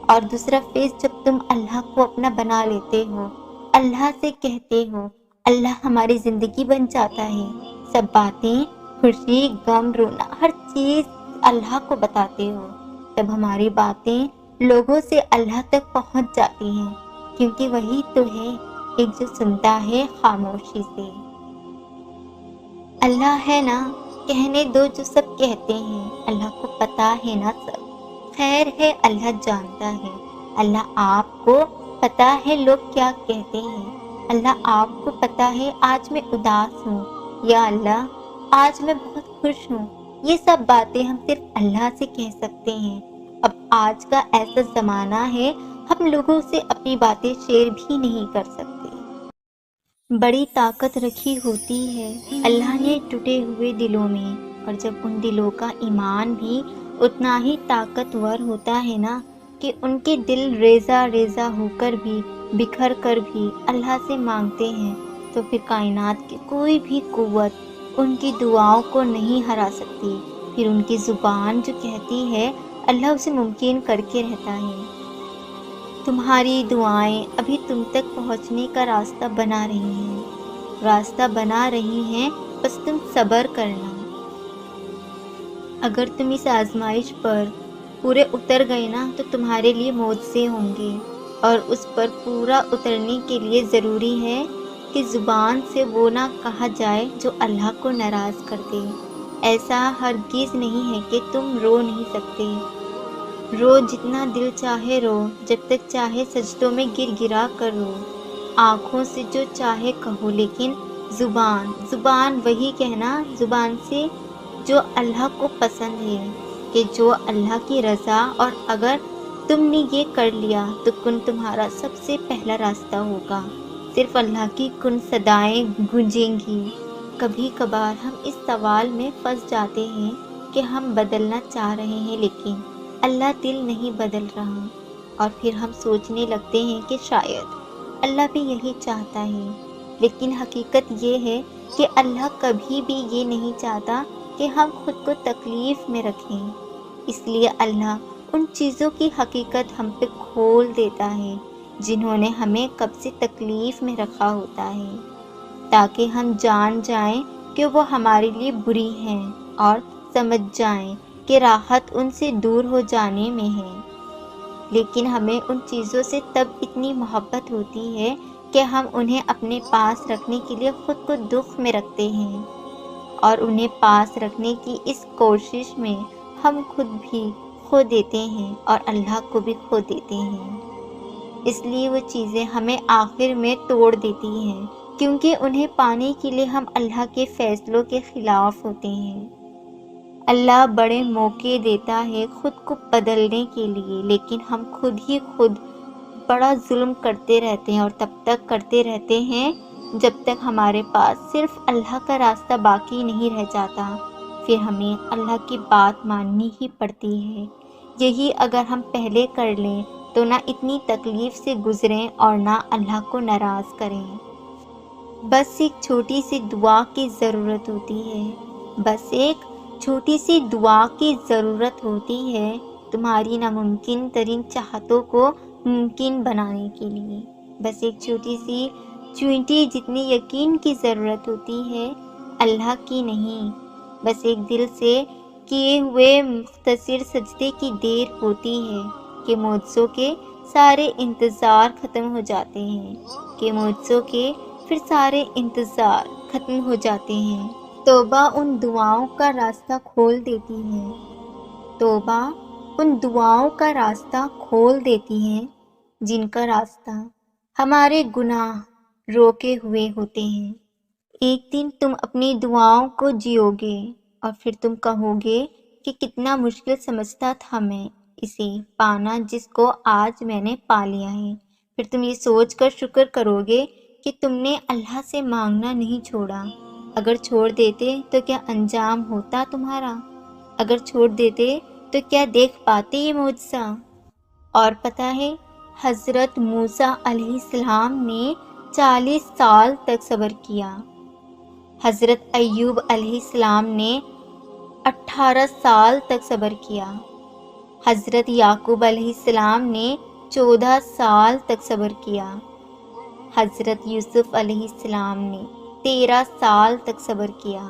اور دوسرا فیز جب تم اللہ کو اپنا بنا لیتے ہو، اللہ سے کہتے ہو اللہ ہماری زندگی بن جاتا ہے، سب باتیں، خوشی، غم، رونا، ہر چیز اللہ کو بتاتے ہو، تب ہماری باتیں لوگوں سے اللہ تک پہنچ جاتی ہیں، کیونکہ وہی تو ہے ایک جو سنتا ہے خاموشی سے۔ اللہ ہے نا، کہنے دو جو سب کہتے ہیں، اللہ کو پتا ہے نا سب، خیر ہے اللہ جانتا ہے۔ اللہ آپ کو پتا ہے لوگ کیا کہتے ہیں، اللہ آپ کو پتا ہے آج میں اداس ہوں یا اللہ آج میں بہت خوش ہوں۔ یہ سب باتیں ہم صرف اللہ سے کہہ سکتے ہیں۔ اب آج کا ایسا زمانہ ہے ہم لوگوں سے اپنی باتیں شیئر بھی نہیں کر سکتے۔ بڑی طاقت رکھی ہوتی ہے اللہ نے ٹوٹے ہوئے دلوں میں، اور جب ان دلوں کا ایمان بھی اتنا ہی طاقتور ہوتا ہے نا کہ ان کے دل ریزہ ریزہ ہو کر بھی، بکھر کر بھی اللہ سے مانگتے ہیں، تو پھر کائنات کی کوئی بھی قوت ان کی دعاؤں کو نہیں ہرا سکتی۔ پھر ان کی زبان جو کہتی ہے اللہ اسے ممکن کر کے رہتا ہے۔ تمہاری دعائیں ابھی تم تک پہنچنے کا راستہ بنا رہی ہیں، بس تم صبر کرنا۔ اگر تم اس آزمائش پر پورے اتر گئے نا تو تمہارے لیے معجزے ہوں گے، اور اس پر پورا اترنے کے لیے ضروری ہے کہ زبان سے وہ نہ کہا جائے جو اللہ کو ناراض کر دے۔ ایسا ہرگز نہیں ہے کہ تم رو نہیں سکتے، رو جتنا دل چاہے رو، جب تک چاہے سجدوں میں گر گرا کر رو، آنکھوں سے جو چاہے کہو، لیکن زبان وہی کہنا، زبان سے جو اللہ کو پسند ہے، کہ جو اللہ کی رضا۔ اور اگر تم نے یہ کر لیا تو کن تمہارا سب سے پہلا راستہ ہوگا، صرف اللہ کی کن صدائیں گونجیں گی۔ کبھی کبھار ہم اس سوال میں پھنس جاتے ہیں کہ ہم بدلنا چاہ رہے ہیں لیکن اللہ دل نہیں بدل رہا، اور پھر ہم سوچنے لگتے ہیں کہ شاید اللہ بھی یہی چاہتا ہے، لیکن حقیقت یہ ہے کہ اللہ کبھی بھی یہ نہیں چاہتا کہ ہم خود کو تکلیف میں رکھیں، اس لیے اللہ ان چیزوں کی حقیقت ہم پہ کھول دیتا ہے جنہوں نے ہمیں کب سے تکلیف میں رکھا ہوتا ہے، تاکہ ہم جان جائیں کہ وہ ہمارے لیے بری ہیں، اور سمجھ جائیں کہ راحت ان سے دور ہو جانے میں ہے۔ لیکن ہمیں ان چیزوں سے تب اتنی محبت ہوتی ہے کہ ہم انہیں اپنے پاس رکھنے کے لیے خود کو دکھ میں رکھتے ہیں، اور انہیں پاس رکھنے کی اس کوشش میں ہم خود بھی کھو دیتے ہیں اور اللہ کو بھی کھو دیتے ہیں۔ اس لیے وہ چیزیں ہمیں آخر میں توڑ دیتی ہیں، کیونکہ انہیں پانے کے لیے ہم اللہ کے فیصلوں کے خلاف ہوتے ہیں۔ اللہ بڑے موقع دیتا ہے خود کو بدلنے کے لیے، لیکن ہم خود بڑا ظلم کرتے رہتے ہیں، اور تب تک کرتے رہتے ہیں جب تک ہمارے پاس صرف اللہ کا راستہ باقی نہیں رہ جاتا، پھر ہمیں اللہ کی بات ماننی ہی پڑتی ہے۔ یہی اگر ہم پہلے کر لیں تو نہ اتنی تکلیف سے گزریں اور نہ اللہ کو ناراض کریں۔ بس ایک چھوٹی سی دعا کی ضرورت ہوتی ہے، بس ایک چھوٹی سی دعا کی ضرورت ہوتی ہے تمہاری ناممکن ترین چاہتوں کو ممکن بنانے کے لیے۔ بس ایک چھوٹی سی چونٹی جتنی یقین کی ضرورت ہوتی ہے، اللہ کی نہیں۔ بس ایک دل سے کیے ہوئے مختصر سجدے کی دیر ہوتی ہے کہ معجزوں کے سارے انتظار ختم ہو جاتے ہیں، کہ معجزوں کے پھر سارے انتظار ختم ہو جاتے ہیں۔ توبہ ان دعاؤں کا راستہ کھول دیتی ہے، توبہ ان دعاؤں کا راستہ کھول دیتی ہے جن کا راستہ ہمارے گناہ روکے ہوئے ہوتے ہیں۔ ایک دن تم اپنی دعاؤں کو جیو گے، اور پھر تم کہو گے کہ کتنا مشکل سمجھتا تھا میں اسے پانا جس کو آج میں نے پا لیا ہے۔ پھر تم یہ سوچ کر شکر کرو گے کہ تم نے اللہ سے مانگنا نہیں چھوڑا۔ اگر چھوڑ دیتے تو کیا انجام ہوتا تمہارا؟ اگر چھوڑ دیتے تو کیا دیکھ پاتے یہ معجزہ؟ اور پتہ ہے حضرت موسیٰ علیہ السلام نے 40 سال تک صبر کیا، حضرت ایوب علیہ السلام نے 18 سال تک صبر کیا، حضرت یعقوب علیہ السلام نے 14 سال تک صبر کیا، حضرت یوسف علیہ السلام نے 13 سال تک صبر کیا،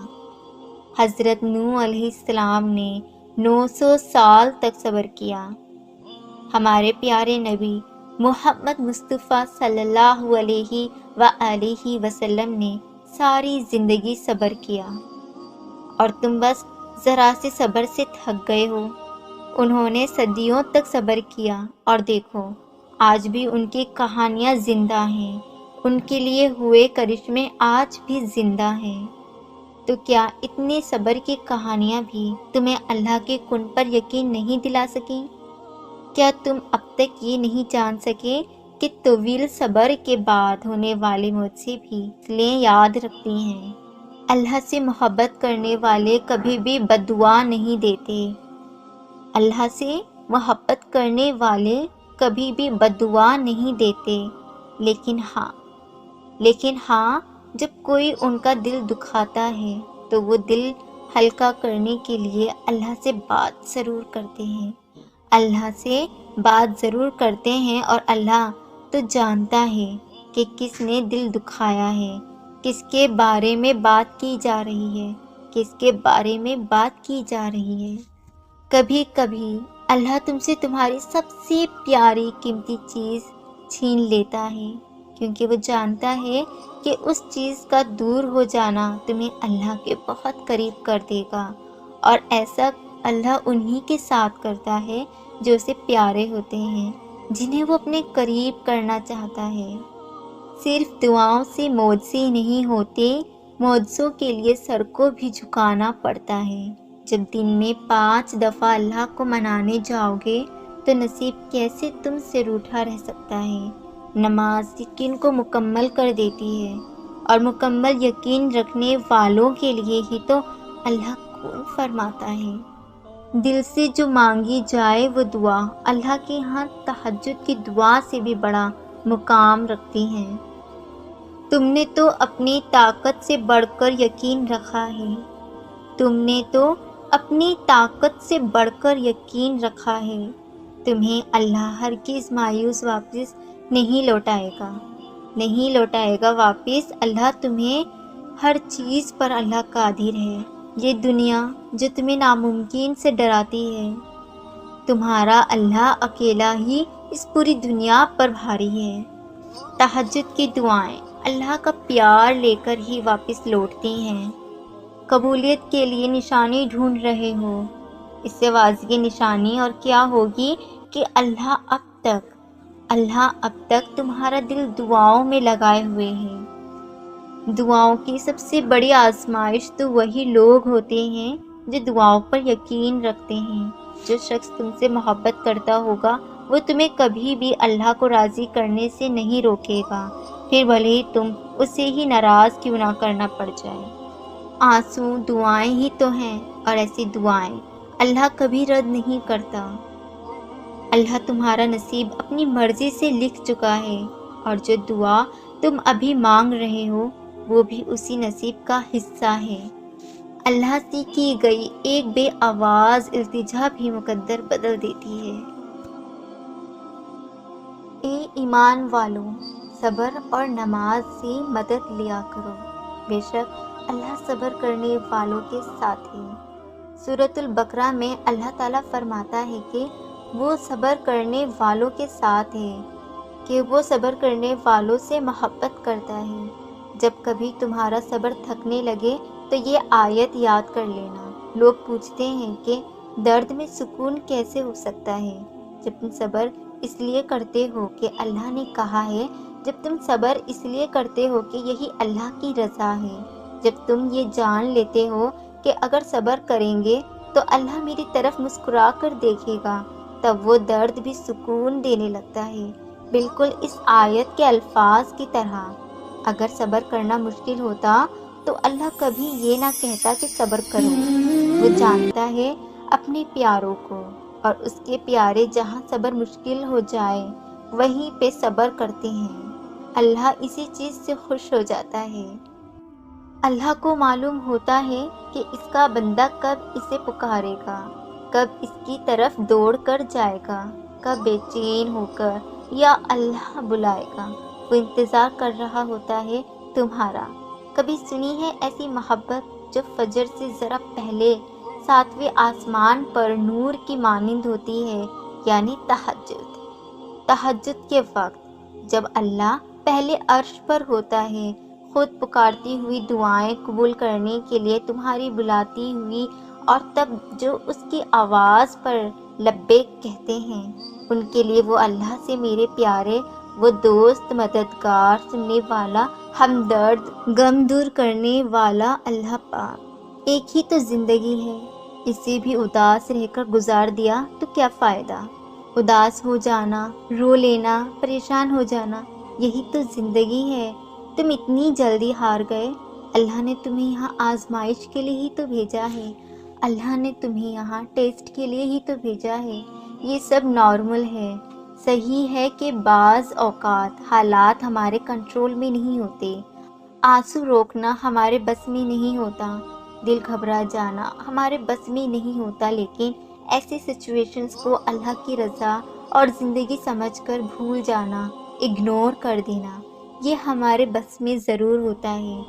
حضرت نوح علیہ السلام نے 900 سال تک صبر کیا، ہمارے پیارے نبی محمد مصطفیٰ صلی اللہ علیہ وآلہ وسلم نے ساری زندگی صبر کیا، اور تم بس ذرا سے صبر سے تھک گئے ہو۔ انہوں نے صدیوں تک صبر کیا، اور دیکھو آج بھی ان کی کہانیاں زندہ ہیں، ان کے لیے ہوئے کرشمے آج بھی زندہ ہیں۔ تو کیا اتنے صبر کی کہانیاں بھی تمہیں اللہ کے کن پر یقین نہیں دلا سکیں؟ کیا تم اب تک یہ نہیں جان سکے کہ طویل صبر کے بعد ہونے والے معجزے بھی فصلیں یاد رکھتی ہیں؟ اللہ سے محبت کرنے والے کبھی بھی بد دعا نہیں دیتے، اللہ سے محبت کرنے والے کبھی بھی بد دعا نہیں دیتے، لیکن ہاں جب کوئی ان کا دل دکھاتا ہے تو وہ دل ہلکا کرنے کے لیے اللہ سے بات ضرور کرتے ہیں، اللہ سے بات ضرور کرتے ہیں، اور اللہ تو جانتا ہے کہ کس نے دل دکھایا ہے، کس کے بارے میں بات کی جا رہی ہے، کس کے بارے میں بات کی جا رہی ہے۔ کبھی کبھی اللہ تم سے تمہاری سب سے پیاری قیمتی چیز چھین لیتا ہے، کیونکہ وہ جانتا ہے کہ اس چیز کا دور ہو جانا تمہیں اللہ کے بہت قریب کر دے گا، اور ایسا اللہ انہی کے ساتھ کرتا ہے جو اسے پیارے ہوتے ہیں، جنہیں وہ اپنے قریب کرنا چاہتا ہے۔ صرف دعاؤں سے معجزے نہیں ہوتے، معجزوں کے لیے سر کو بھی جھکانا پڑتا ہے۔ جب دن میں 5 دفعہ اللہ کو منانے جاؤ گے تو نصیب کیسے تم سے روٹھا رہ سکتا ہے؟ نماز یقین کو مکمل کر دیتی ہے، اور مکمل یقین رکھنے والوں کے لیے ہی تو اللہ کون فرماتا ہے۔ دل سے جو مانگی جائے وہ دعا اللہ کے ہاں تہجد کی دعا سے بھی بڑا مقام رکھتی ہے۔ تم نے تو اپنی طاقت سے بڑھ کر یقین رکھا ہے، تم نے تو اپنی طاقت سے بڑھ کر یقین رکھا ہے، تمہیں اللہ ہرگز مایوس واپس نہیں لوٹائے گا واپس۔ اللہ تمہیں ہر چیز پر اللہ قادر ہے۔ یہ دنیا جو تمہیں ناممکن سے ڈراتی ہے، تمہارا اللہ اکیلا ہی اس پوری دنیا پر بھاری ہے۔ تہجد کی دعائیں اللہ کا پیار لے کر ہی واپس لوٹتی ہیں۔ قبولیت کے لیے نشانی ڈھونڈ رہے ہو، اس سے واضح نشانی اور کیا ہوگی کہ اللہ اب تک تمہارا دل دعاؤں میں لگائے ہوئے ہے۔ دعاؤں کی سب سے بڑی آزمائش تو وہی لوگ ہوتے ہیں جو دعاؤں پر یقین رکھتے ہیں۔ جو شخص تم سے محبت کرتا ہوگا وہ تمہیں کبھی بھی اللہ کو راضی کرنے سے نہیں روکے گا، پھر بھلے ہی تم اسے ہی ناراض کیوں نہ کرنا پڑ جائے۔ آنسو دعائیں ہی تو ہیں، اور ایسی دعائیں اللہ کبھی رد نہیں کرتا۔ اللہ تمہارا نصیب اپنی مرضی سے لکھ چکا ہے، اور جو دعا تم ابھی مانگ رہے ہو وہ بھی اسی نصیب کا حصہ ہے۔ اللہ سے کی گئی ایک بے آواز التجا بھی مقدر بدل دیتی ہے۔ اے ایمان والو، صبر اور نماز سے مدد لیا کرو، بے شک اللہ صبر کرنے والوں کے ساتھ ہے۔ سورۃ البقرہ میں اللہ تعالیٰ فرماتا ہے کہ وہ صبر کرنے والوں کے ساتھ ہے، کہ وہ صبر کرنے والوں سے محبت کرتا ہے۔ جب کبھی تمہارا صبر تھکنے لگے تو یہ آیت یاد کر لینا۔ لوگ پوچھتے ہیں کہ درد میں سکون کیسے ہو سکتا ہے؟ جب تم صبر اس لیے کرتے ہو کہ اللہ نے کہا ہے، جب تم صبر اس لیے کرتے ہو کہ یہی اللہ کی رضا ہے، جب تم یہ جان لیتے ہو کہ اگر صبر کریں گے تو اللہ میری طرف مسکرا کر دیکھے گا، تب وہ درد بھی سکون دینے لگتا ہے، بالکل اس آیت کے الفاظ کی طرح۔ اگر صبر کرنا مشکل ہوتا تو اللہ کبھی یہ نہ کہتا کہ صبر کرو۔ وہ جانتا ہے اپنے پیاروں کو، اور اس کے پیارے جہاں صبر مشکل ہو جائے وہیں پہ صبر کرتے ہیں۔ اللہ اسی چیز سے خوش ہو جاتا ہے۔ اللہ کو معلوم ہوتا ہے کہ اس کا بندہ کب اسے پکارے گا، کب اس کی طرف دوڑ کر جائے گا، کب بے چین ہو کر یا اللہ بلائے گا۔ وہ انتظار کر رہا ہوتا ہے تمہارا۔ کبھی سنی ہے ایسی محبت جو فجر سے ذرا پہلے ساتویں آسمان پر نور کی مانند ہوتی ہے، یعنی تہجد کے وقت جب اللہ پہلے عرش پر ہوتا ہے، خود پکارتی ہوئی دعائیں قبول کرنے کے لیے تمہاری بلاتی ہوئی، اور تب جو اس کی آواز پر لبیک کہتے ہیں، ان کے لیے وہ اللہ سے میرے پیارے، وہ دوست، مددگار، سننے والا، ہمدرد، غم دور کرنے والا اللہ پاک۔ ایک ہی تو زندگی ہے، اسے بھی اداس رہ کر گزار دیا تو کیا فائدہ؟ اداس ہو جانا، رو لینا، پریشان ہو جانا، یہی تو زندگی ہے۔ تم اتنی جلدی ہار گئے۔ اللہ نے تمہیں یہاں آزمائش کے لیے ہی تو بھیجا ہے، اللہ نے تمہیں یہاں ٹیسٹ کے لیے ہی تو بھیجا ہے۔ یہ سب نارمل ہے۔ صحیح ہے کہ بعض اوقات حالات ہمارے کنٹرول میں نہیں ہوتے، آنسو روکنا ہمارے بس میں نہیں ہوتا، دل گھبرا جانا ہمارے بس میں نہیں ہوتا، لیکن ایسی سچویشنز کو اللہ کی رضا اور زندگی سمجھ کر بھول جانا، اگنور کر دینا، یہ ہمارے بس میں ضرور ہوتا ہے۔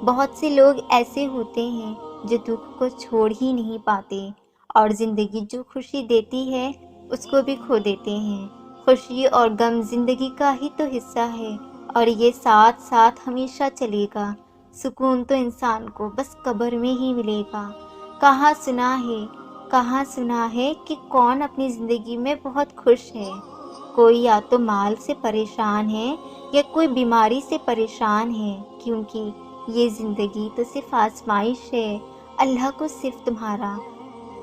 بہت سے لوگ ایسے ہوتے ہیں جو دکھ کو چھوڑ ہی نہیں پاتے، اور زندگی جو خوشی دیتی ہے اس کو بھی کھو دیتے ہیں۔ خوشی اور غم زندگی کا ہی تو حصہ ہے، اور یہ ساتھ ساتھ ہمیشہ چلے گا۔ سکون تو انسان کو بس قبر میں ہی ملے گا۔ کہاں سنا ہے کہ کون اپنی زندگی میں بہت خوش ہے؟ کوئی یا تو مال سے پریشان ہے یا کوئی بیماری سے پریشان ہے، کیونکہ یہ زندگی تو صرف آزمائش ہے۔ اللہ کو صرف تمہارا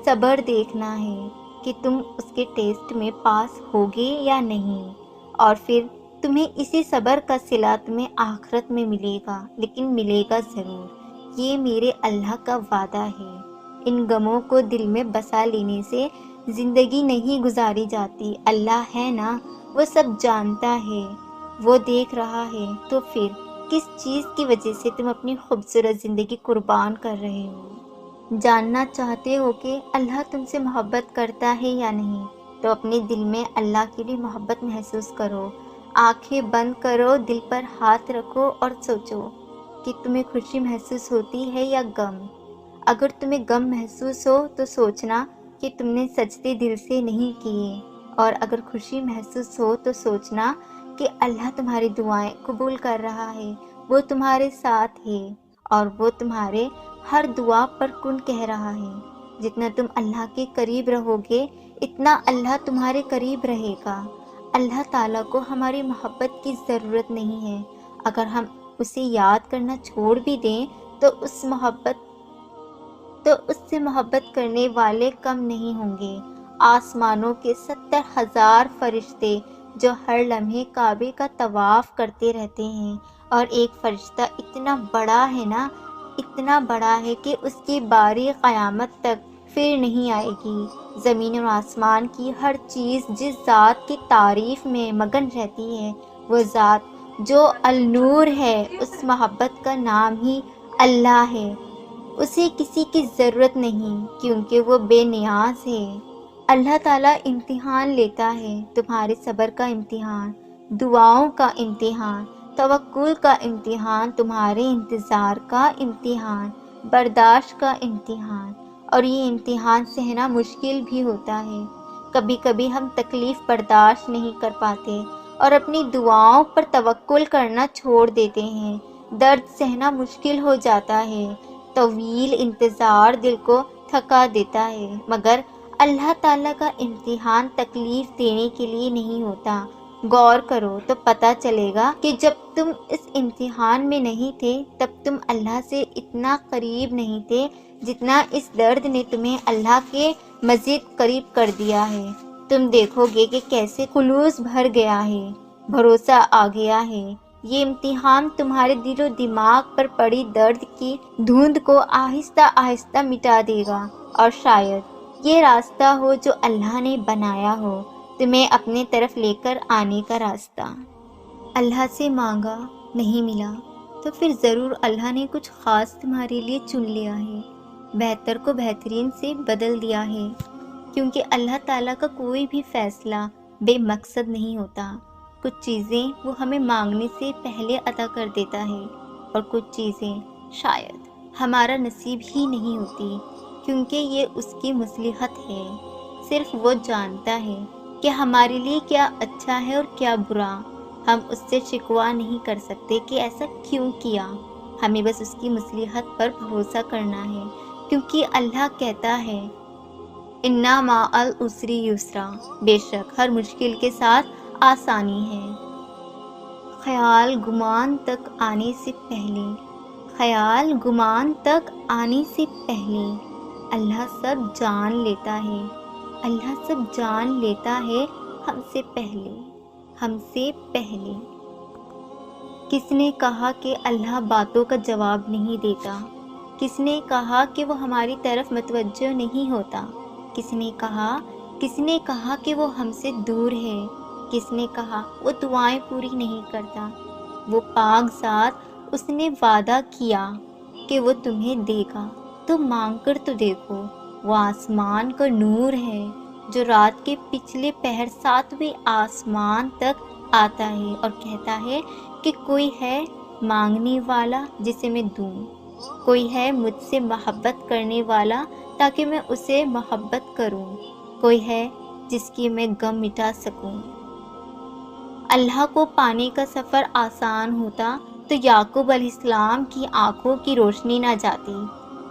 صبر دیکھنا ہے کہ تم اس کے ٹیسٹ میں پاس ہوگے یا نہیں، اور پھر تمہیں اسی صبر کا صلہ تمہیں آخرت میں ملے گا، لیکن ملے گا ضرور۔ یہ میرے اللہ کا وعدہ ہے۔ ان غموں کو دل میں بسا لینے سے زندگی نہیں گزاری جاتی۔ اللہ ہے نا، وہ سب جانتا ہے، وہ دیکھ رہا ہے، تو پھر کس چیز کی وجہ سے تم اپنی خوبصورت زندگی قربان کر رہے ہو؟ جاننا چاہتے ہو کہ اللہ تم سے محبت کرتا ہے یا نہیں، تو اپنے دل میں اللہ کے لیے محبت محسوس کرو۔ آنکھیں بند کرو، دل پر ہاتھ رکھو اور سوچو کہ تمہیں خوشی محسوس ہوتی ہے یا غم۔ اگر تمہیں غم محسوس ہو تو سوچنا کہ تم نے سجدے دل سے نہیں کیے، اور اگر خوشی محسوس ہو تو سوچنا کہ اللہ تمہاری دعائیں قبول کر رہا ہے، وہ تمہارے ساتھ ہے، اور وہ تمہارے ہر دعا پر کن کہہ رہا ہے۔ جتنا تم اللہ کے قریب رہو گے اتنا اللہ تمہارے قریب رہے گا۔ اللہ تعالیٰ کو ہماری محبت کی ضرورت نہیں ہے۔ اگر ہم اسے یاد کرنا چھوڑ بھی دیں تو اس سے محبت کرنے والے کم نہیں ہوں گے۔ آسمانوں کے 70,000 فرشتے جو ہر لمحے کعبے کا طواف کرتے رہتے ہیں، اور ایک فرشتہ اتنا بڑا ہے کہ اس کی باری قیامت تک پھر نہیں آئے گی۔ زمین اور آسمان کی ہر چیز جس ذات کی تعریف میں مگن رہتی ہے، وہ ذات جو النور ہے، اس محبت کا نام ہی اللہ ہے۔ اسے کسی کی ضرورت نہیں، کیونکہ وہ بے نیاز ہے۔ اللہ تعالیٰ امتحان لیتا ہے، تمہارے صبر کا امتحان، دعاؤں کا امتحان، توکل کا امتحان، تمہارے انتظار کا امتحان، برداشت کا امتحان، اور یہ امتحان سہنا مشکل بھی ہوتا ہے۔ کبھی کبھی ہم تکلیف برداشت نہیں کر پاتے اور اپنی دعاؤں پر توکل کرنا چھوڑ دیتے ہیں۔ درد سہنا مشکل ہو جاتا ہے، طویل انتظار دل کو تھکا دیتا ہے، مگر اللہ تعالیٰ کا امتحان تکلیف دینے کے لیے نہیں ہوتا۔ غور کرو تو پتہ چلے گا کہ جب تم اس امتحان میں نہیں تھے تب تم اللہ سے اتنا قریب نہیں تھے جتنا اس درد نے تمہیں اللہ کے مزید قریب کر دیا ہے۔ تم دیکھو گے کہ کیسے خلوص بھر گیا ہے، بھروسہ آ گیا ہے، یہ امتحان تمہارے دل و دماغ پر پڑی درد کی دھند کو آہستہ آہستہ مٹا دے گا، اور شاید یہ راستہ ہو جو اللہ نے بنایا ہو، تمہیں اپنے طرف لے کر آنے کا راستہ۔ اللہ سے مانگا نہیں ملا تو پھر ضرور اللہ نے کچھ خاص تمہارے لیے چن لیا ہے، بہتر کو بہترین سے بدل دیا ہے، کیونکہ اللہ تعالیٰ کا کوئی بھی فیصلہ بے مقصد نہیں ہوتا۔ کچھ چیزیں وہ ہمیں مانگنے سے پہلے عطا کر دیتا ہے، اور کچھ چیزیں شاید ہمارا نصیب ہی نہیں ہوتی، کیونکہ یہ اس کی مصلحت ہے۔ صرف وہ جانتا ہے کہ ہمارے لیے کیا اچھا ہے اور کیا برا۔ ہم اس سے شکوہ نہیں کر سکتے کہ ایسا کیوں کیا، ہمیں بس اس کی مصلحت پر بھروسہ کرنا ہے، کیونکہ اللہ کہتا ہے اِنَّ مَعَ الْعُسْرِ یُسْرًا، بے شک ہر مشکل کے ساتھ آسانی ہے۔ خیال گمان تک آنے سے پہلے، خیال گمان تک آنے سے پہلے اللہ سب جان لیتا ہے، اللہ سب جان لیتا ہے ہم سے پہلے، ہم سے پہلے۔ کس نے کہا کہ اللہ باتوں کا جواب نہیں دیتا؟ کس نے کہا کہ وہ ہماری طرف متوجہ نہیں ہوتا؟ کس نے کہا کہ وہ ہم سے دور ہے؟ کس نے کہا وہ دعائیں پوری نہیں کرتا؟ وہ پاک ذات، اس نے وعدہ کیا کہ وہ تمہیں دے گا، تو مانگ کر تو دیکھو۔ وہ آسمان کا نور ہے جو رات کے پچھلے پہر 7ویں آسمان تک آتا ہے اور کہتا ہے کہ کوئی ہے مانگنے والا جسے میں دوں، کوئی ہے مجھ سے محبت کرنے والا تاکہ میں اسے محبت کروں، کوئی ہے جس کی میں غم مٹا سکوں۔ اللہ کو پانے کا سفر آسان ہوتا تو یعقوب علیہ السلام کی آنکھوں کی روشنی نہ جاتی،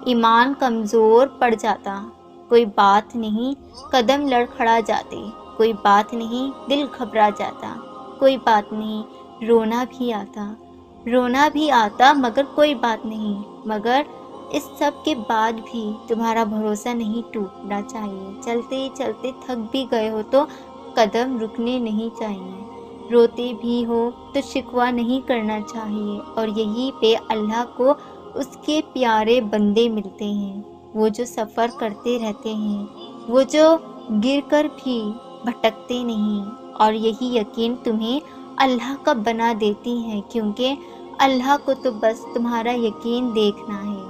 ایمان کمزور پڑ جاتا۔ کوئی بات نہیں، قدم لڑکھڑا جاتے، کوئی بات نہیں، دل گھبرا جاتا، کوئی بات نہیں، رونا بھی آتا مگر کوئی بات نہیں۔ مگر اس سب کے بعد بھی تمہارا بھروسہ نہیں ٹوٹنا چاہیے۔ چلتے چلتے تھک بھی گئے ہو تو قدم رکنے نہیں چاہیے، روتے بھی ہو تو شکوہ نہیں کرنا چاہیے، اور یہی پہ اللہ کو اس کے پیارے بندے ملتے ہیں، وہ جو سفر کرتے رہتے ہیں، وہ جو گر کر بھی بھٹکتے نہیں، اور یہی یقین تمہیں اللہ کا بنا دیتی ہیں، کیونکہ اللہ کو تو بس تمہارا یقین دیکھنا ہے۔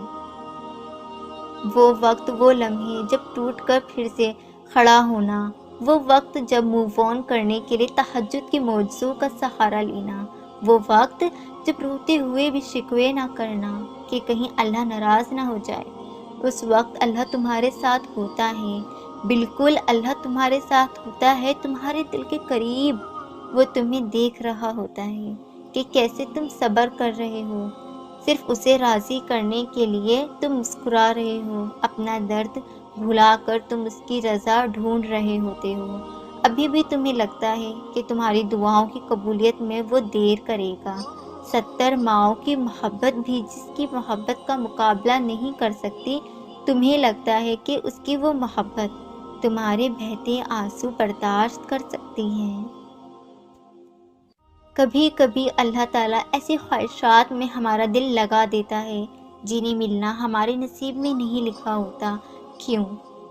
وہ وقت، وہ لمحے جب ٹوٹ کر پھر سے کھڑا ہونا، وہ وقت جب موو آن کرنے کے لیے تہجد کے معجزوں کا سہارا لینا، وہ وقت جب روتے ہوئے بھی شکوے نہ کرنا کہ کہیں اللہ ناراض نہ ہو جائے۔ اس وقت اللہ تمہارے ساتھ ہوتا ہے، بالکل اللہ تمہارے ساتھ ہوتا ہے، تمہارے دل کے قریب۔ وہ تمہیں دیکھ رہا ہوتا ہے کہ کیسے تم صبر کر رہے ہو، صرف اسے راضی کرنے کے لیے تم مسکرا رہے ہو، اپنا درد بھلا کر تم اس کی رضا ڈھونڈ رہے ہوتے ہو۔ ابھی بھی تمہیں لگتا ہے کہ تمہاری دعاؤں کی قبولیت میں وہ دیر کرے گا۔ 70 ماؤں کی محبت بھی جس کی محبت کا مقابلہ نہیں کر سکتی، تمہیں لگتا ہے کہ اس کی وہ محبت تمہارے بہتے آنسو برداشت کر سکتی ہیں۔ کبھی کبھی اللہ تعالیٰ ایسی خواہشات میں ہمارا دل لگا دیتا ہے جنہیں ملنا ہمارے نصیب میں نہیں لکھا ہوتا۔ کیوں؟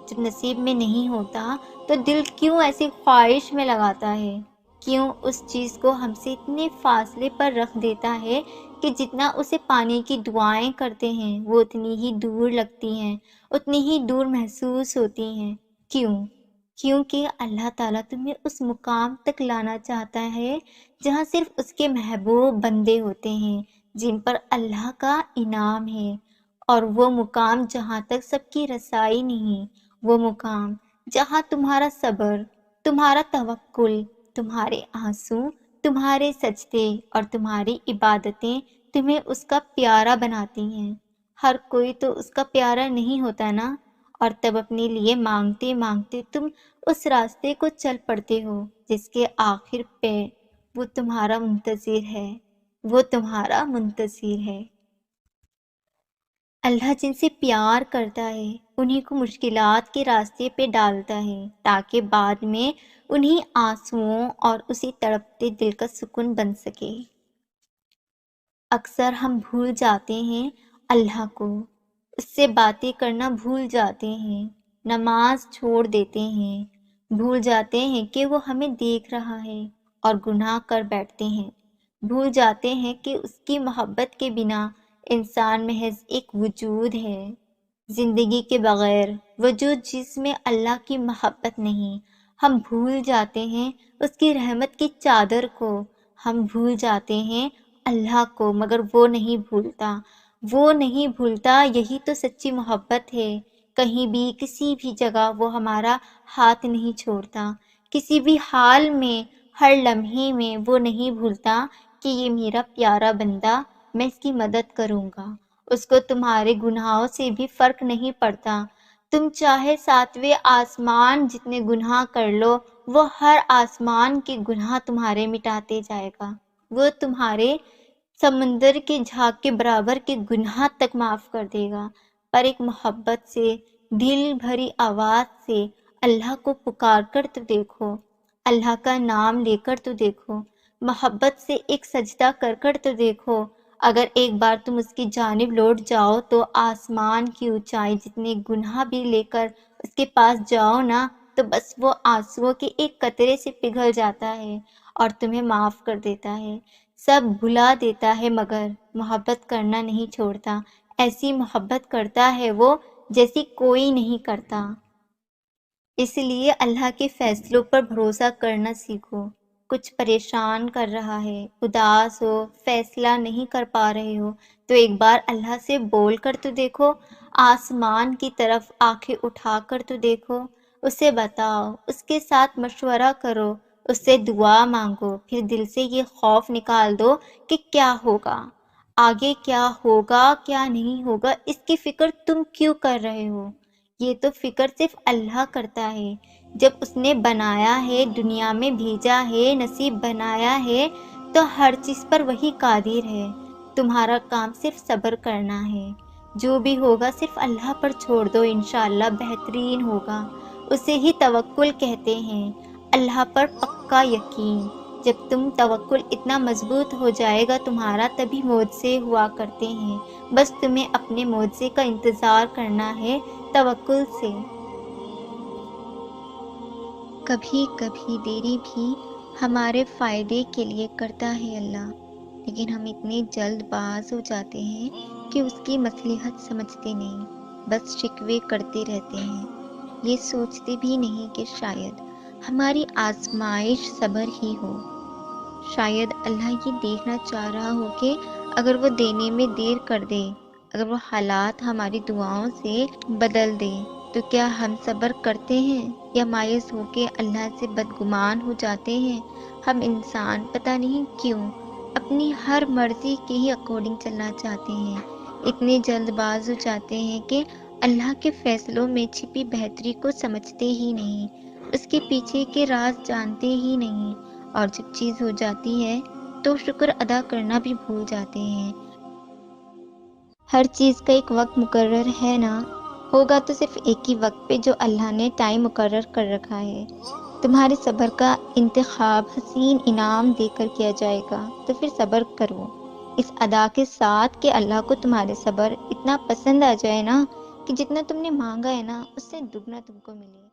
جب نصیب میں نہیں ہوتا تو دل کیوں ایسی خواہش میں لگاتا ہے؟ کیوں اس چیز کو ہم سے اتنے فاصلے پر رکھ دیتا ہے کہ جتنا اسے پانے کی دعائیں کرتے ہیں وہ اتنی ہی دور لگتی ہیں، اتنی ہی دور محسوس ہوتی ہیں؟ کیوں؟ کیونکہ اللہ تعالیٰ تمہیں اس مقام تک لانا چاہتا ہے جہاں صرف اس کے محبوب بندے ہوتے ہیں، جن پر اللہ کا انعام ہے، اور وہ مقام جہاں تک سب کی رسائی نہیں، وہ مقام جہاں تمہارا صبر، تمہارا توکل، تمہارے آنسو، تمہارے سجدے اور تمہاری عبادتیں تمہیں اس کا پیارا بناتی ہیں۔ ہر کوئی تو اس کا پیارا نہیں ہوتا نا، اور تب اپنے لیے مانگتے مانگتے تم اس راستے کو چل پڑتے ہو جس کے آخر پہ وہ تمہارا منتظر ہے، وہ تمہارا منتظر ہے۔ اللہ جن سے پیار کرتا ہے انہیں کو مشکلات کے راستے پہ ڈالتا ہے تاکہ بعد میں انہیں آنسوؤں اور اسی تڑپتے دل کا سکون بن سکے۔ اکثر ہم بھول جاتے ہیں اللہ کو، اس سے باتیں کرنا بھول جاتے ہیں، نماز چھوڑ دیتے ہیں، بھول جاتے ہیں کہ وہ ہمیں دیکھ رہا ہے اور گناہ کر بیٹھتے ہیں، بھول جاتے ہیں کہ اس کی محبت کے بنا انسان محض ایک وجود ہے، زندگی کے بغیر وجود جس میں اللہ کی محبت نہیں۔ ہم بھول جاتے ہیں اس کی رحمت کی چادر کو، ہم بھول جاتے ہیں اللہ کو، مگر وہ نہیں بھولتا، وہ نہیں بھولتا۔ یہی تو سچی محبت ہے، کہیں بھی کسی بھی جگہ وہ ہمارا ہاتھ نہیں چھوڑتا، کسی بھی حال میں، ہر لمحے میں وہ نہیں بھولتا کہ یہ میرا پیارا بندہ، میں اس کی مدد کروں گا۔ اس کو تمہارے گناہوں سے بھی فرق نہیں پڑتا، تم چاہے ساتویں آسمان جتنے گناہ کر لو، وہ ہر آسمان کے گناہ تمہارے مٹاتے جائے گا، وہ تمہارے سمندر کے جھاگ کے برابر کے گناہ تک معاف کر دے گا۔ پر ایک محبت سے، دل بھری آواز سے اللہ کو پکار کر تو دیکھو، اللہ کا نام لے کر تو دیکھو، محبت سے ایک سجدہ کر کر تو دیکھو۔ اگر ایک بار تم اس کی جانب لوٹ جاؤ تو آسمان کی اونچائی جتنے گناہ بھی لے کر اس کے پاس جاؤ نا، تو بس وہ آنسوؤں کے ایک قطرے سے پگھل جاتا ہے اور تمہیں معاف کر دیتا ہے، سب بھلا دیتا ہے، مگر محبت کرنا نہیں چھوڑتا۔ ایسی محبت کرتا ہے وہ جیسی کوئی نہیں کرتا۔ اس لیے اللہ کے فیصلوں پر بھروسہ کرنا سیکھو۔ کچھ پریشان کر رہا ہے، اداس ہو، فیصلہ نہیں کر پا رہے ہو، تو ایک بار اللہ سے بول کر تو دیکھو، آسمان کی طرف آنکھیں اٹھا کر تو دیکھو، اسے بتاؤ، اس کے ساتھ مشورہ کرو، اس سے دعا مانگو، پھر دل سے یہ خوف نکال دو کہ کیا ہوگا، آگے کیا ہوگا کیا نہیں ہوگا، اس کی فکر تم کیوں کر رہے ہو؟ یہ تو فکر صرف اللہ کرتا ہے۔ جب اس نے بنایا ہے، دنیا میں بھیجا ہے، نصیب بنایا ہے، تو ہر چیز پر وہی قادر ہے۔ تمہارا کام صرف صبر کرنا ہے، جو بھی ہوگا صرف اللہ پر چھوڑ دو، انشاءاللہ بہترین ہوگا۔ اسے ہی توکل کہتے ہیں، اللہ پر پکا یقین۔ جب تم توکل اتنا مضبوط ہو جائے گا تمہارا، تبھی معجزے ہوا کرتے ہیں، بس تمہیں اپنے معجزے کا انتظار کرنا ہے توکل سے۔ کبھی کبھی دیری بھی ہمارے فائدے کے لیے کرتا ہے اللہ، لیکن ہم اتنے جلد باز ہو جاتے ہیں کہ اس کی مصلحت سمجھتے نہیں، بس شکوے کرتے رہتے ہیں، یہ سوچتے بھی نہیں کہ شاید ہماری آزمائش صبر ہی ہو، شاید اللہ یہ دیکھنا چاہ رہا ہو کہ اگر وہ دینے میں دیر کر دے، اگر وہ حالات ہماری دعاؤں سے بدل دے، تو کیا ہم صبر کرتے ہیں یا مایوس ہو کے اللہ سے بدگمان ہو جاتے ہیں؟ ہم انسان پتہ نہیں کیوں اپنی ہر مرضی کے ہی اکارڈنگ چلنا چاہتے ہیں، اتنے جلد باز ہو جاتے ہیں کہ اللہ کے فیصلوں میں چھپی بہتری کو سمجھتے ہی نہیں، اس کے پیچھے کے راز جانتے ہی نہیں، اور جب چیز ہو جاتی ہے تو شکر ادا کرنا بھی بھول جاتے ہیں۔ ہر چیز کا ایک وقت مقرر ہے نا، ہوگا تو صرف ایک ہی وقت پہ جو اللہ نے ٹائم مقرر کر رکھا ہے۔ تمہارے صبر کا انتخاب حسین انعام دے کر کیا جائے گا، تو پھر صبر کرو اس ادا کے ساتھ کہ اللہ کو تمہارے صبر اتنا پسند آ جائے نا کہ جتنا تم نے مانگا ہے نا، اس سے دگنا تم کو ملے۔